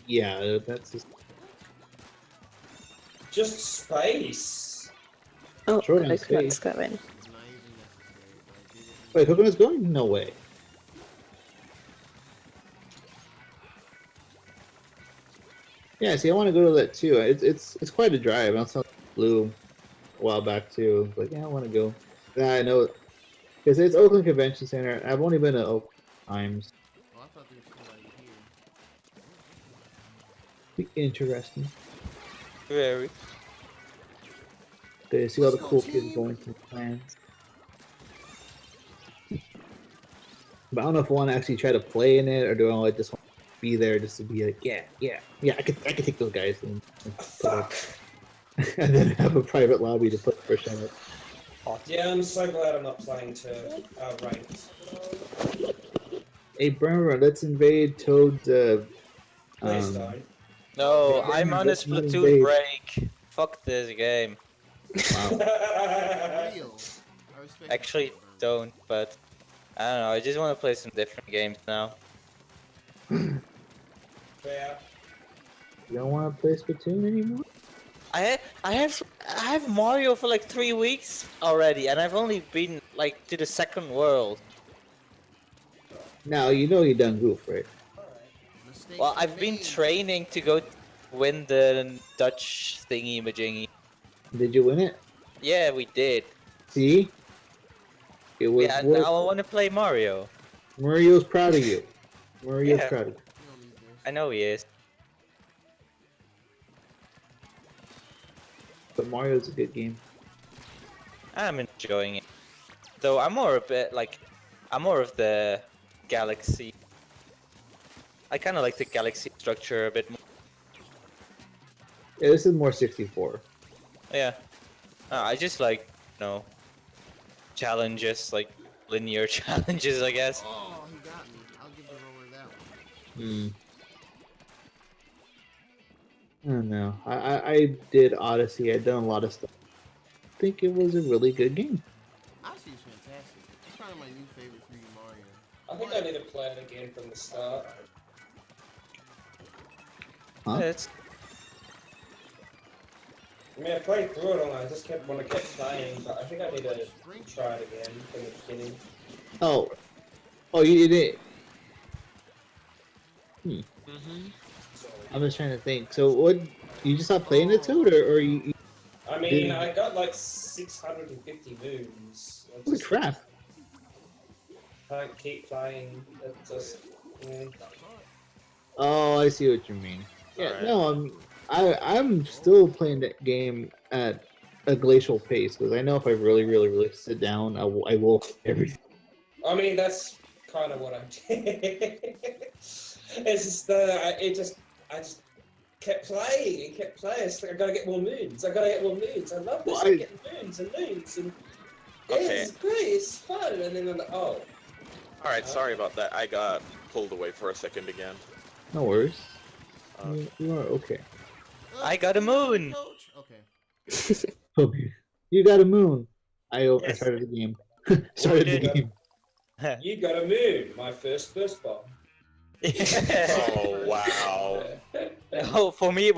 Yeah, that's just Just space. Oh, Short on coconut's space. going. not even necessary, but I did it. Wait, Coconut's going? No way. Yeah, see, I want to go to that too. It's quite a drive. I saw Blue a while back too. Like, yeah, I want to go. Yeah, I know, because it's Oakland Convention Center. I've only been to Oakland times. Oh, I thought there was somebody here. Be interesting. Very. To see all the cool kids going through plans. But I don't know if I want to actually try to play in it, or do I just want to be there just to be like, yeah. I could take those guys and Fuck. and then have a private lobby to put for shout out. Yeah, I'm so glad I'm not playing to ranked. Hey, Burner, let's invade Toad's. Please don't. No, Yeah, I'm on a that's not Splatoon invade. break. Fuck this game. Wow. Real. I respect Actually, that, Burn. don't, but I don't know. I just want to play some different games now. Fair. You don't want to play Splatoon anymore? I have Mario for like 3 weeks already, and I've only been like to the second world. Now you know you done goof, right? Mistakes Well, were I've been made. training to go win the Dutch thingy majingy. Did you win it? Yeah, we did. See? It was Yeah, worth now I it. want to play Mario. Mario's proud of you. Mario's Yeah. proud of you. You don't need this. I know he is. But Mario's a good game. I'm enjoying it. Though I'm more of the galaxy. I kind of like the galaxy structure a bit more. Yeah, this is more 64. Yeah. I just like, challenges, like linear challenges, I guess. Oh, he got me. I'll give the roller that one. Hmm. I don't know. I did Odyssey. I'd done a lot of stuff. I think it was a really good game. Odyssey is fantastic. It's probably my new favorite 3D Mario. I think I need to play it again from the start. Huh? It's I mean, I played through it and I just kept want to keep playing, but I think I need to try it again from the beginning. Oh, you did it. Mm-hmm. I'm just trying to think. So, what? You just stopped playing it, Toad, or you? I mean, I got like 650 moons. I Holy just crap! can't keep playing. It just, yeah. Oh, I see what you mean. Yeah, Alright. no, I'm still playing that game at a glacial pace because I know if I really sit down, I will everything. I mean, that's kind of what I did. It's just I just kept playing and kept playing. It's like I gotta get more moons. I love this. Well, I'm getting moons and moons and yeah, Okay. it's great. It's fun. And then I'm like, oh, Alright, sorry about that. I got pulled away for a second again. No worries. Uh, You are okay. I got a moon! Coach. Okay. Okay. You got a moon. I Yes. started the game. Started the did. game. You got a moon, my first burst bomb. Oh wow. Oh, for me it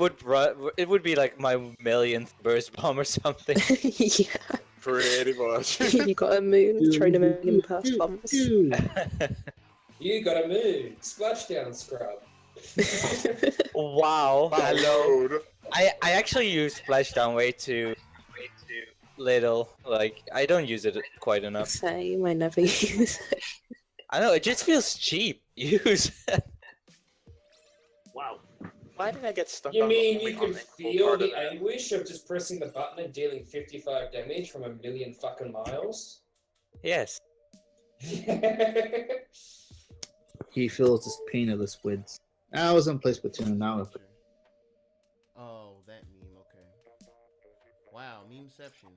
would be like my millionth burst bomb or something. Yeah. Pretty much. You got a moon, thrown a million burst bombs. You got a moon. Splashdown scrub. Wow. Hello. Dude. I actually use splashdown way too little. Like I don't use it quite enough. Same, I never use it. I know it just feels cheap. Use. Wow. Why did I get stuck You on mean the you only can unequal feel part of the that? anguish of just pressing the button and dealing 55 damage from a million fucking miles? Yes. He feels this pain of the squids. I was in place Splatoon now. Oh, that meme. Okay. Wow, memeception.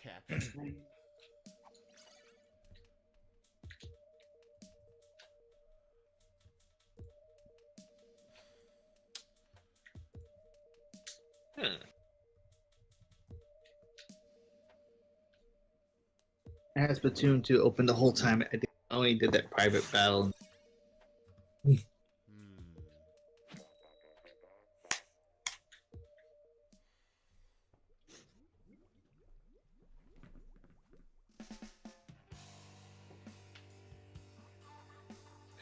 Captain. I had Splatoon 2 open the whole time. I only did that private battle. Hmm.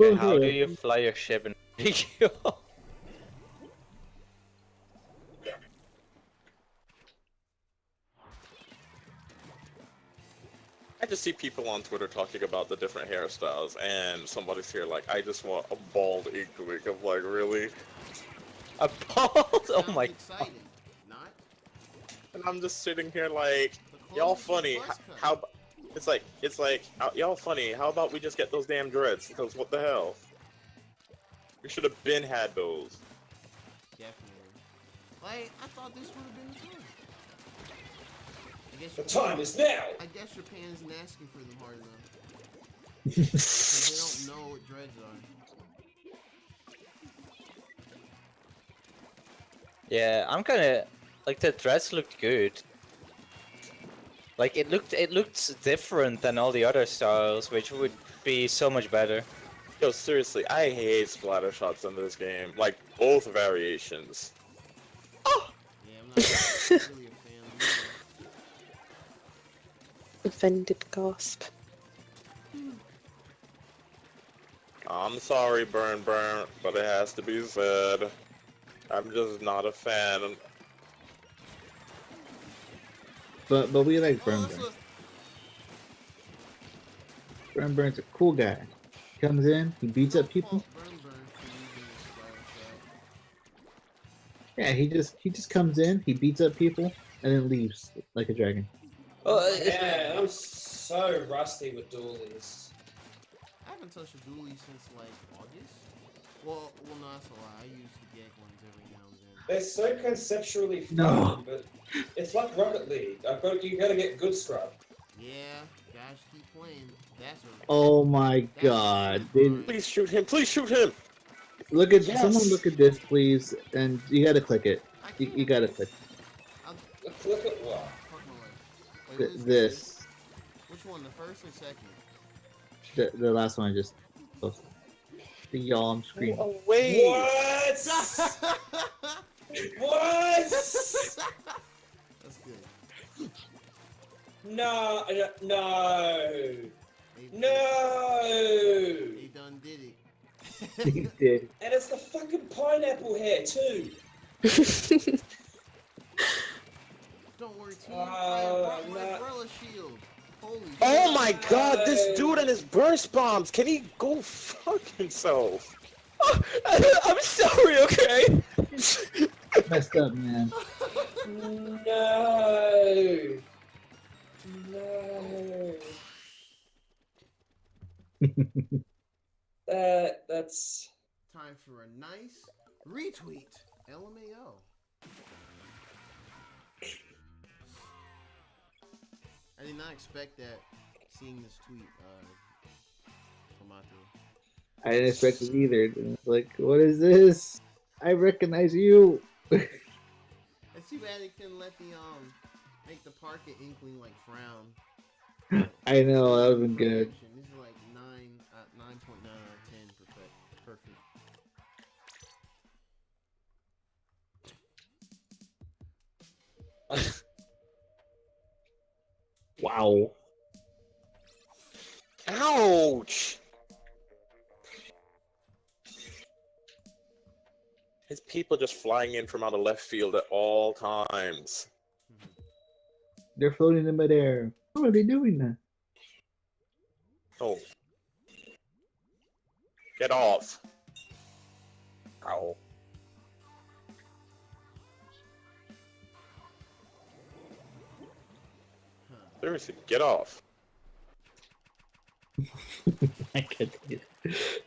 Okay, how do you fly your ship in Rio? I just see people on Twitter talking about the different hairstyles, and somebody's here like, I just want a bald inkling. I'm like, really? A bald? Oh Sounds my. exciting. Not? And I'm just sitting here like, The y'all clothes funny. are buzz cut. How? It's like, y'all funny. How about we just get those damn dreads? Because what the hell? We should have been had those. Definitely. Like, I thought this would have been fun. I guess The your time is now! I guess your pan isn't asking for them hard enough. Because they don't know what dreads are. Yeah, I'm kind of like the dress looked good. Like it looked different than all the other styles, which would be so much better. Yo, seriously, I hate splatter shots in this game. Like, both variations. Yeah, I'm not really a fan of them. Offended gasp. I'm sorry, Burn, but it has to be said. I'm just not a fan. But we like Oh, Burn that's Burn. a- Burn Burn's a cool guy. He comes in, he beats up people. Burn for using this splatter shot. Yeah, he just comes in, he beats up people, and then leaves like a dragon. Oh, Yeah, I'm so rusty with dualies. I haven't touched a dually since like August. Well, no, that's a lie. I use the gag ones every now and then. They're so conceptually fun, No. but it's like Rocket League. You gotta get good scrub. Yeah, guys, keep playing. That's a. Oh my god. They, Please shoot him! Please shoot him! look at Yes. someone look at this please, and you gotta click it. You gotta click Look at what? Fuck my life. Wait, Th- what is this. Which one, the first or second? The last one I just posted. The yawn screen. Oh, wait! What? What? That's good. No, no, They, no! They done did it. He did. And it's the fucking pineapple hair too. Don't worry, team. Oh, I brought my no. Brella shield. Holy Oh shit. my god, this dude and his burst bombs! Can he go fuck himself? I'm sorry, okay? Messed up, man. No. No. That's. Time for a nice retweet. LMAO. I did not expect that. Seeing this tweet, Tomato. I didn't expect it either. Like, what is this? I recognize you. It's too bad they couldn't let the make the park at Inkling like frown. I know that would have been good. Perfection. This is like 9.9 out of 10. Perfect. Wow. Ouch! His people just flying in from out of left field at all times. They're floating in midair. How are they doing that? Oh. Get off. Ow. Seriously, get off. I can't do it.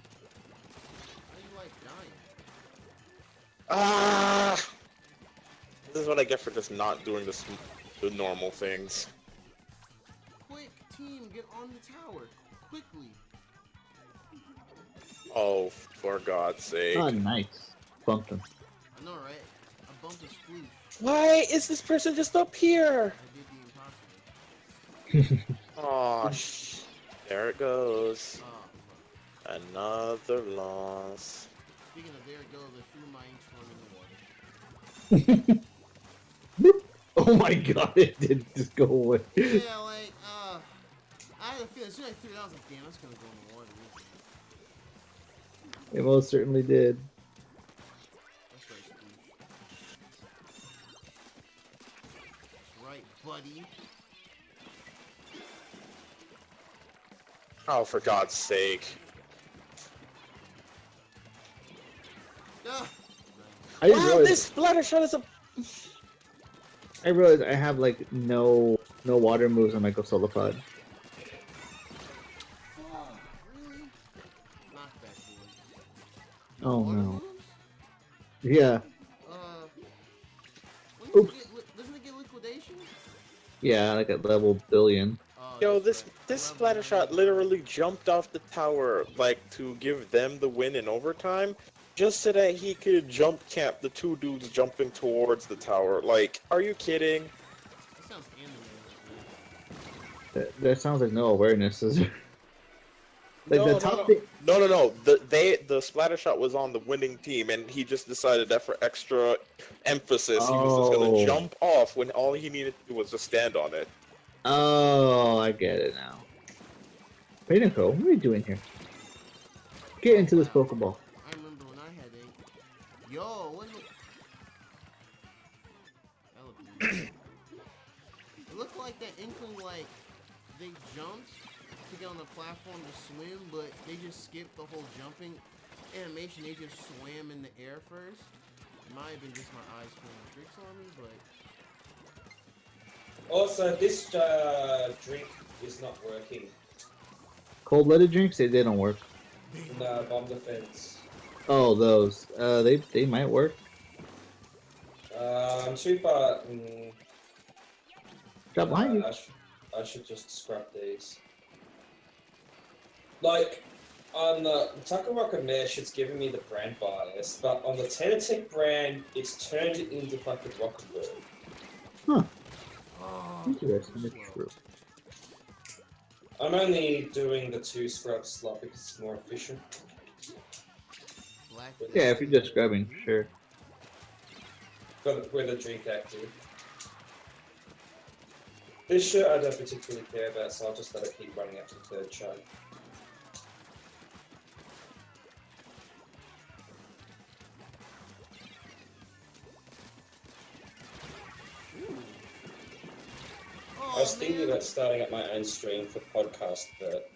How do you like dying? Ah! This is what I get for just not doing the normal things. Quick, team, get on the tower quickly. Oh, for God's sake. Oh, nice. Bumped him. I know, right? I bumped a sploosh. Why is this person just up here? I did the impossible. Aw, there it goes. Oh, Another loss. speaking of there it goes, I threw my ink storm in the water. Boop. Oh my god, it did just go away. Yeah, like, I had a feeling as soon as I threw it, I was like, damn, that's gonna go in the water. It most certainly did. That's right, Sploosh. Right, buddy. Oh, for God's sake. Ah! I didn't Wow, realize, this splatter shot is a... I realized I have like no water moves on my Gosolopod. Fuck, really? Knockback, boy. Oh Water no. moves? Yeah. Wouldn't Oops. doesn't it get liquidation? Yeah, like at level billion. Oh, Yo, that's this right. splatter shot literally jumped off the tower, like, to give them the win in overtime, just so that he could jump camp the two dudes jumping towards the tower. Like, are you kidding? That sounds animated. That sounds like no awareness. Is like No, the top thing. no. The splatter shot was on the winning team, and he just decided that for extra emphasis, he was just Oh. gonna jump off when all he needed to do was just stand on it. Oh, I get it now. Pinnacle, what are you doing here? Get into this Pokeball. I remember when I had ink. Yo, what look? That looked weird. It looked like that Inkling, like, they jumped to get on the platform to swim, but they just skipped the whole jumping animation. They just swam in the air first. It might have been just my eyes playing tricks on me, but Also, this drink is not working. Cold-blooded drinks, they don't work. No, bomb defense. Oh, those. They might work. I'm too far. Drop behind you. I should just scrap these. Like, on the Tucker Rocket Mesh, it's giving me the brand bias, but on the Tenatech brand, it's turned it into fucking Rocket Bird. Huh. oh, Interesting. so It's slow. true. I'm only doing the 2 scrub slot because it's more efficient. Black. Yeah, if you're just scrubbing, sure. With the drink active. This shirt I don't particularly care about, so I'll just let it keep running up to the 3rd chug. I was Oh, thinking man. about starting up my own stream for podcast, but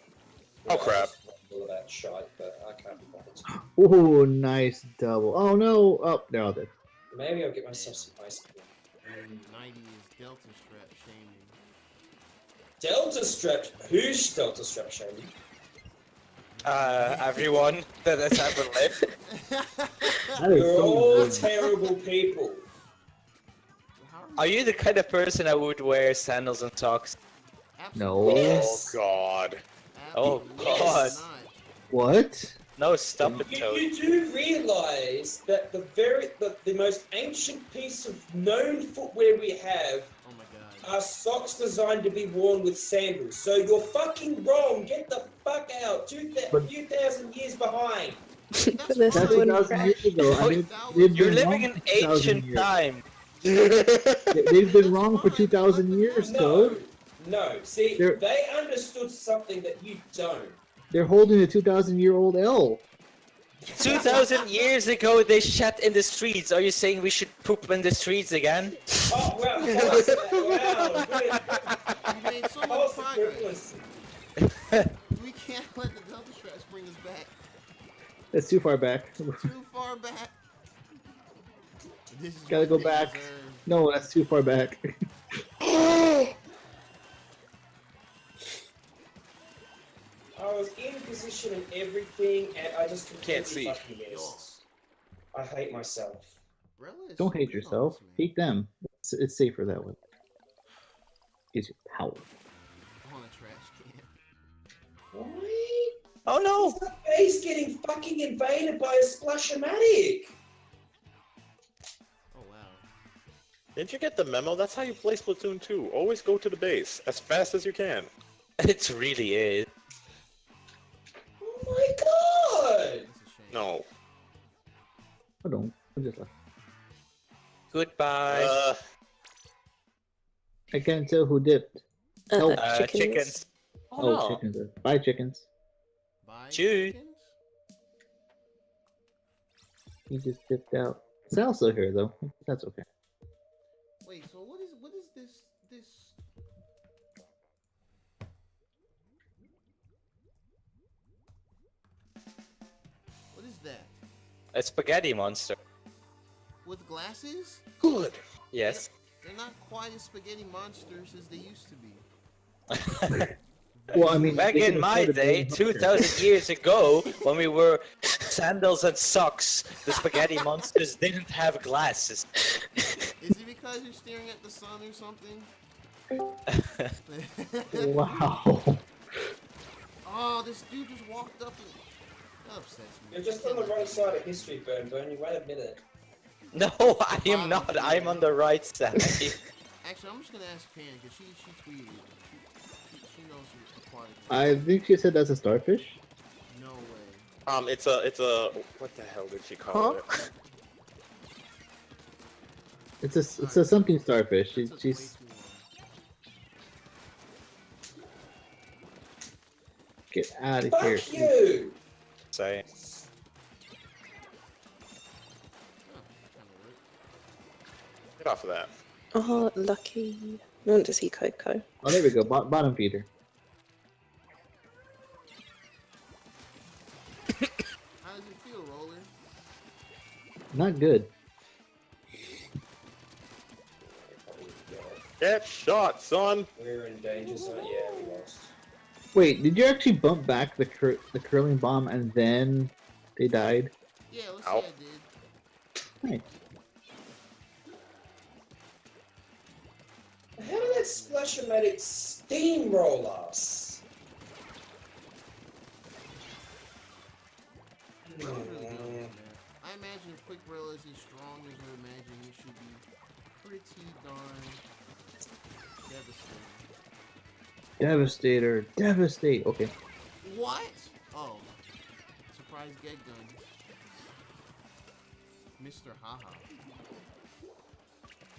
Oh, crap. all of that shite, but I can't be bothered. Ooh, nice double. Oh no! Oh, they're all dead. Maybe I'll get myself some ice cream. 90 is Delta strap shaming. Delta strap? Who's Delta strap shaming? Everyone that has ever lived. That is You're so all rude. terrible people. How Are you the kind of person that would wear sandals and socks? No. Absolutely. Oh Yes. God. Oh, Absolutely God. not. What? No, stop it, You, Toad. you do realise that the most ancient piece of known footwear we have Oh my god. are socks designed to be worn with sandals. So you're fucking wrong. Get the fuck out. But- Few thousand years behind. I mean, that's But they're fine. That's still in 2,000 years fresh. ago, and they've You're been living wrong in for 2,000 ancient years. time. They've been That's wrong for fine. 2,000 Let them years, have it. No, Toad. no. See, They're- they understood something that you don't. They're holding a 2,000-year-old L. 2,000 years ago, they shat in the streets. Are you saying we should poop in the streets again? Oh, wow. Wow. Good. We made so much False progress. equivalency. We can't let the Delta Straps bring us back. That's too far back. Too far back. This is Gotta what go they back. deserve. No, that's too far back. I was in position and everything, and I just completely Can't see. fucking missed. I hate myself. Brella is Don't hate so yourself. close, man. Hate them. It's safer that way. Gives you power. On a trash can. Why? Oh no! Is that base getting fucking invaded by a splashomatic? Oh wow. Didn't you get the memo? That's how you play Splatoon 2. Always go to the base as fast as you can. It really is. Oh my god! That's a shame. No. I don't. I just left. Goodbye. I can't tell who dipped. Oh, Chickens. Oh, no. chickens. Bye, chickens. Bye, Choo. chickens? He just dipped out. Sal's still here, though. That's okay. Wait, so what is this What is that? A spaghetti monster. With glasses? Good. Yes. They're not quite as spaghetti monsters as they used to be. Well, I mean, Back they can in my afford a day, big 2,000 years ago, when we were sandals and socks, the spaghetti monsters didn't have glasses. Is it because you're staring at the sun or something? Wow. Oh, this dude just walked up and that upsets me. You're just on the wrong side of history, Burn. Wait a minute. No, I am not. I'm on the right side. Actually, I'm just gonna ask Pan because she tweeted. She knows your aquatic. I think she said that's a starfish. No way. It's a what the hell did she call it? It's a something starfish. That's way She's too long. get out of Fuck here. you! Say. Oh, kinda worked. Get off of that. Oh, lucky. I want to see Coco. Oh, there we go. Bottom feeder. How does it feel, Roller? Not good. Get shot, son. We're in danger zone. Yeah, we lost. Wait, did you actually bump back the curling bomb and then they died? Yeah, let's Ow. say I did. Nice. How did that splashomatic steamroll us? That was really good, man. I imagine if Quick Brella is as strong as we imagine, it should be pretty darn devastating. Devastator. Devastate. Okay. What? Oh. Surprise gag gun. Mr. Haha.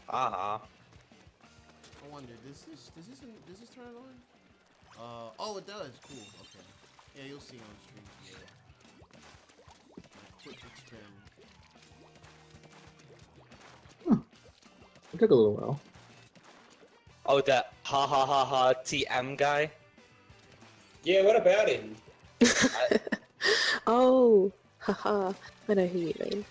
Haha. I wonder, does this turn it on? Oh, it does. Cool. Okay. Yeah, you'll see on stream. Yeah. A quick experiment. It took a little while. Oh, that ha ha ha ha TM guy. Yeah, what about him? Oh, haha. I know who you mean.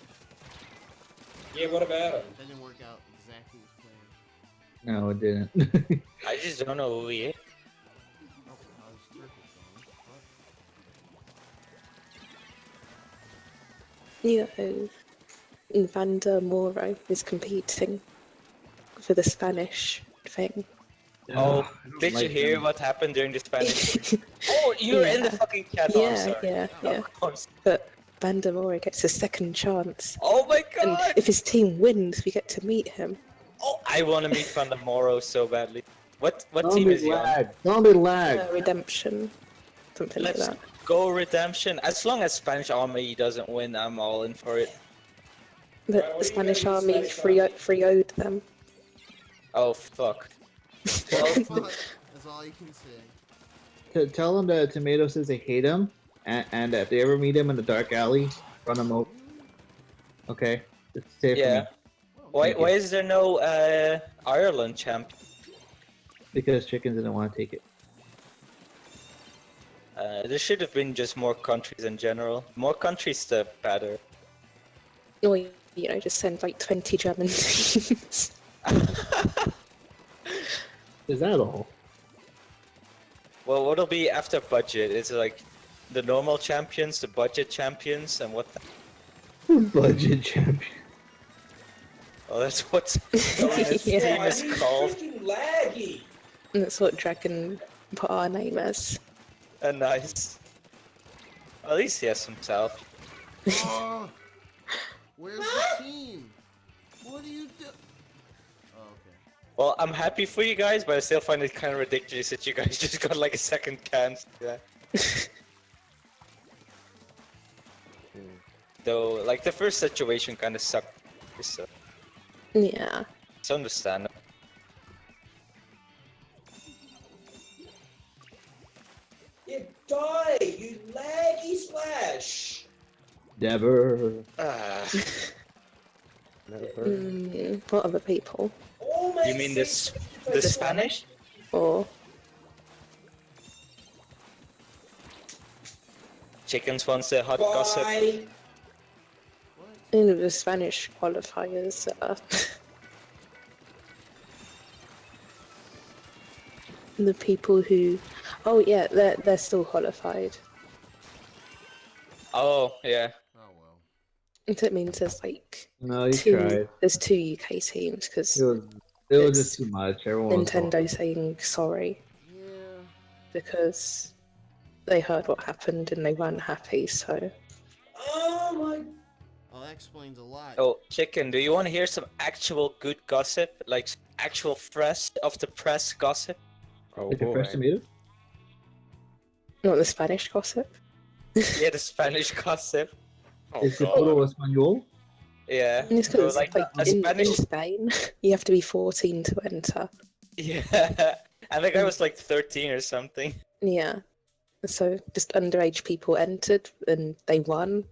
Yeah, what about him? That didn't work out exactly as planned. No, it didn't. I just don't know who he is. Oh, I was terrific, though. What You know, Vander Moro is competing for the Spanish thing. Oh, I don't did you like hear them. what happened during the Spanish? Oh, you're in the Yeah. fucking chat. Oh, I'm Yeah, sorry. yeah. Of course. But Vander Moro gets a second chance. Oh my And god! if his team wins, we get to meet him. Oh, I want to meet Van der Moro so badly. What team Zombie is he on? lag. Zombie lag. Redemption. Something Let's like that. go Redemption. As long as Spanish Army doesn't win, I'm all in for it. But Right, what the are you gonna Spanish do, army Spanish army? free-owed them. Oh fuck. Fuck, that's all you can say. Tell them that Tomato says they hate him, and if they ever meet him in the dark alley, run him over. Okay? Just say it Yeah. for me. Why Thank you. why is there no Ireland champ? Because chickens didn't want to take it. There should have been just more countries in general. More countries, the better. Or, just send like 20 German teams. Is that all? Well, what'll be after budget? It's like the normal champions, the budget champions, and what? Budget champion. Oh, that's what this Yeah. team is He's called. freaking laggy. And that's what Dragon put our name as. Nice. At least he has himself. Oh, where's the team? What do you do? Oh, okay. Well, I'm happy for you guys, but I still find it kind of ridiculous that you guys just got like a second chance. Yeah. Though, like the first situation kind of sucked. So Yeah. it's understandable. You die, you laggy splash. Never. What other people? All You makes mean sense. the Spanish? Or Chickens wants a hot gossip. Bye. the Spanish qualifiers the people who yeah, they're still qualified. Oh yeah. Oh well. That means there's like No, you tried. there's two UK teams because It was It's just too much. Everyone was Nintendo saying sorry Yeah. because they heard what happened and they weren't happy. So Oh my. Oh, that explains a lot. Oh, Chicken, do you want to hear some actual good gossip? Like actual fresh off the press gossip? Oh Like a fresh boy. tomato? not the Spanish gossip. Yeah, the Spanish gossip. Oh Is the god. photo Espanol? Yeah. And it's So, because like like a in Spanish. Spain you have to be 14 to enter. Yeah. And the guy was like 13 or something. Yeah. So just underage people entered and they won.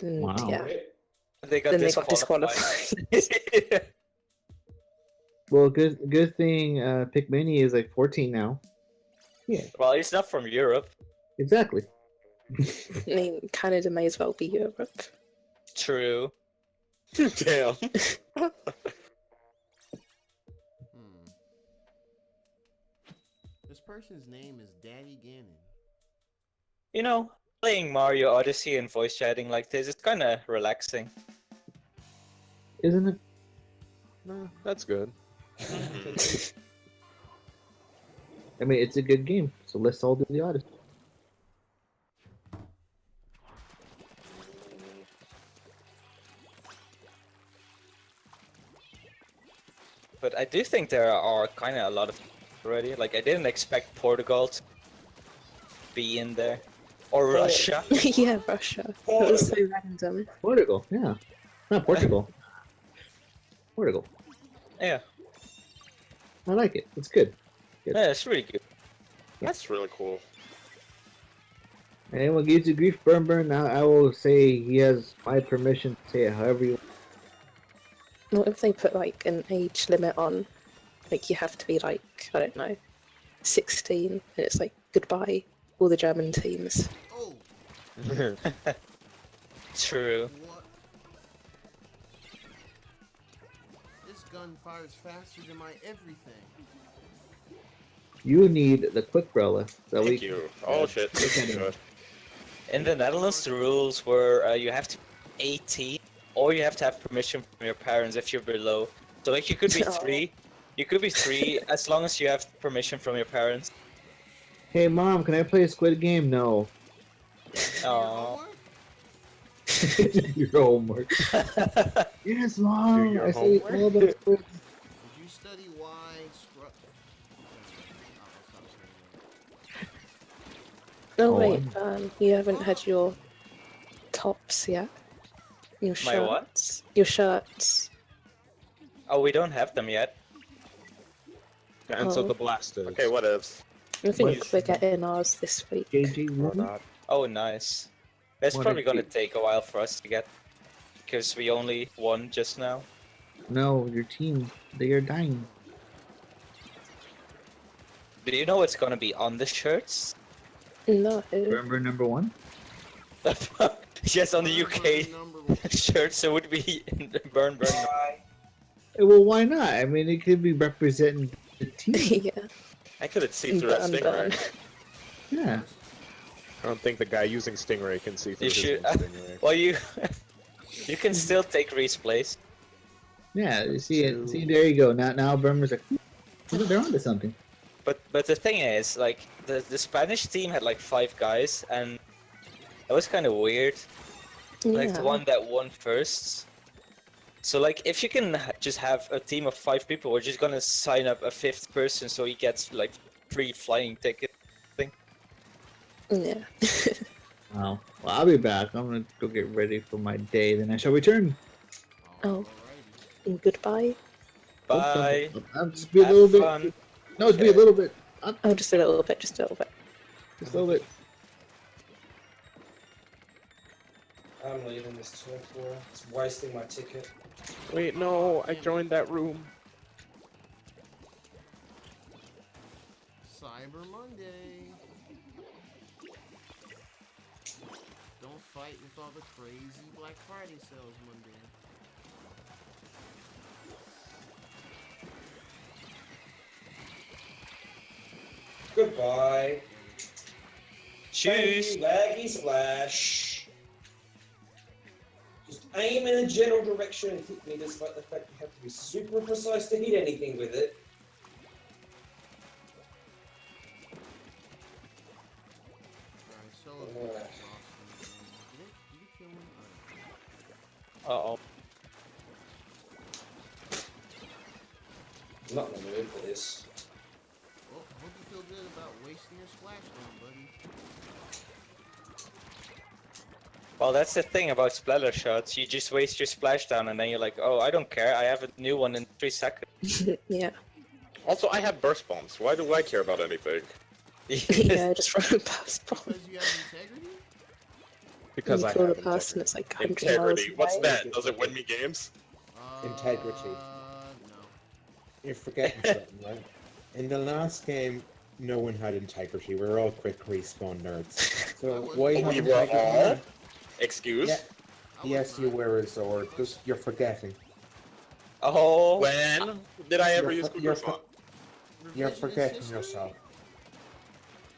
And Wow. yeah, They got then they got disqualified. disqualified. Well, good thing Pick Mini is like 14 now. Well, he's not from Europe. Exactly. I mean, Canada may as well be Europe. True. Damn. This person's name is Daddy Gannon. You know, playing Mario Odyssey and voice chatting like this is kind of relaxing. Isn't it? No, that's good. I mean, it's a good game, so let's all do the Odyssey. But I do think there are kind of a lot of already. Like, I didn't expect Portugal to be in there. Or Russia. Yeah, Russia. That was so random. Portugal, yeah. Not Portugal. Portugal. Yeah. I like it. It's good. Yeah, it's really good. That's really cool. And what gives you grief, Burn? Now I will say he has my permission to say it however you What if they put like an age limit on? Like you have to be like, I don't know, 16, and it's like goodbye, all the German teams. Oh, True. what? This gun fires faster than my everything. You need the quick Brella. So Thank you. Oh shit. Okay. Good. In the Netherlands, the rules were you have to be 18, or you have to have permission from your parents if you're below. So like you could be Oh. 3, you could be 3 as long as you have permission from your parents. Hey mom, can I play a squid game? No. Oh. Your homework. Yes, mom. your I studied homework? all about squids. Did you study why scrub? No, Oh, wait, you haven't had your tops yet. Your shirts. My what? Your shirts. Oh, we don't have them yet. And so Oh. the blasters. Okay, what ifs? I think What? we're getting ours this week. JG Or Wooden? not. Oh, nice. That's What probably if gonna you- take a while for us to get, because we only won just now. No, your team. They are dying. Do you know what's gonna be on the shirts? No. Remember number 1? Yes, on the UK Number one. shirts, it would be burn. Well, why not? I mean, it could be representing the team. Yeah. I couldn't see through that Burn, stingray. burn. Yeah. I don't think the guy using Stingray can see through You his should. own Stingray. Well, you can still take Reese's place. Yeah, you see it. See, there you go. Now Burma's like, they're onto something. But the thing is, like the Spanish team had like 5 guys, and it was kind of weird. Like Yeah. the one that won first. So like, if you can just have a team of 5 people, we're just gonna sign up a 5th person so he gets like free flying ticket. Yeah. Wow. Well, I'll be back. I'm gonna go get ready for my day. Then I shall return. Oh. And goodbye. Bye. I'll just be a Have little bit. fun. No, it's be a little bit. Oh, just a little bit. Just a little bit. Just a little bit. I'm leaving this turf war. It's wasting my ticket. Wait, no, I joined that room. Cyber Monday. Don't fight with all the crazy Black Friday sales Monday. Goodbye. Tschüss. Laggy splash. Just aim in a general direction and hit me, despite the fact you have to be super precise to hit anything with it. Alright, so did you kill him? Uh oh. I'm not in the mood for this. Well, hope you feel good about wasting your splashdown, buddy. Well, that's the thing about splatter shots. You just waste your splashdown, and then you're like, oh, I don't care. I have a new one in 3 seconds. Yeah. Also, I have burst bombs. Why do I care about anything? Yeah, just run past bomb. Because you have integrity? Because you I kill the have person, it's like 100 Integrity. miles What's away. that? Does it win me games? Integrity. No. You're forgetting something, right? In the last game, no one had integrity. We were all quick respawn nerds. So why have We were integrity? all? Excuse? Yeah. Yes, you were a sword. Just you're forgetting. Oh. When did I ever You're use fu- Google you're Phone? You're Revisionist forgetting history? yourself.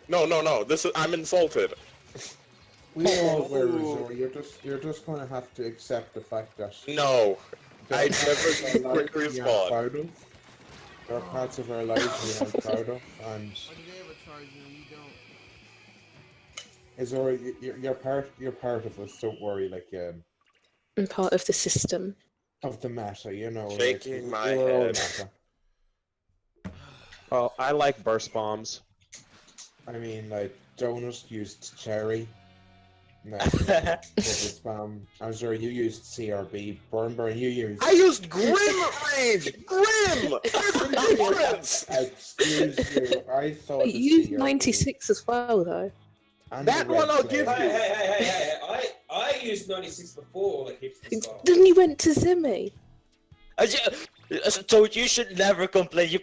No. This is I'm insulted. We all were a Oh. sword. You're just gonna have to accept the fact that. No. I there are never parts of use our quick lives we are respawn. proud of. There are parts of our lives we are proud of, and Why do they ever charge you and you don't? it's already you're part of us. Don't worry, like And part of the system. of the matter, you know. Shaking my we're all head. matter. Oh, I like burst bombs. I mean, like Donut used cherry. Like, spam. I'm sorry, you used CRB. Burn, you used. I used Grim Rage! Grim! There's a difference! Excuse you. I thought. You the used CRB 96 as well, though. and That the one red I'll flame. give Hey, I used 96 before all the hipster stuff. Then you went to Zimmy. So you should never complain. You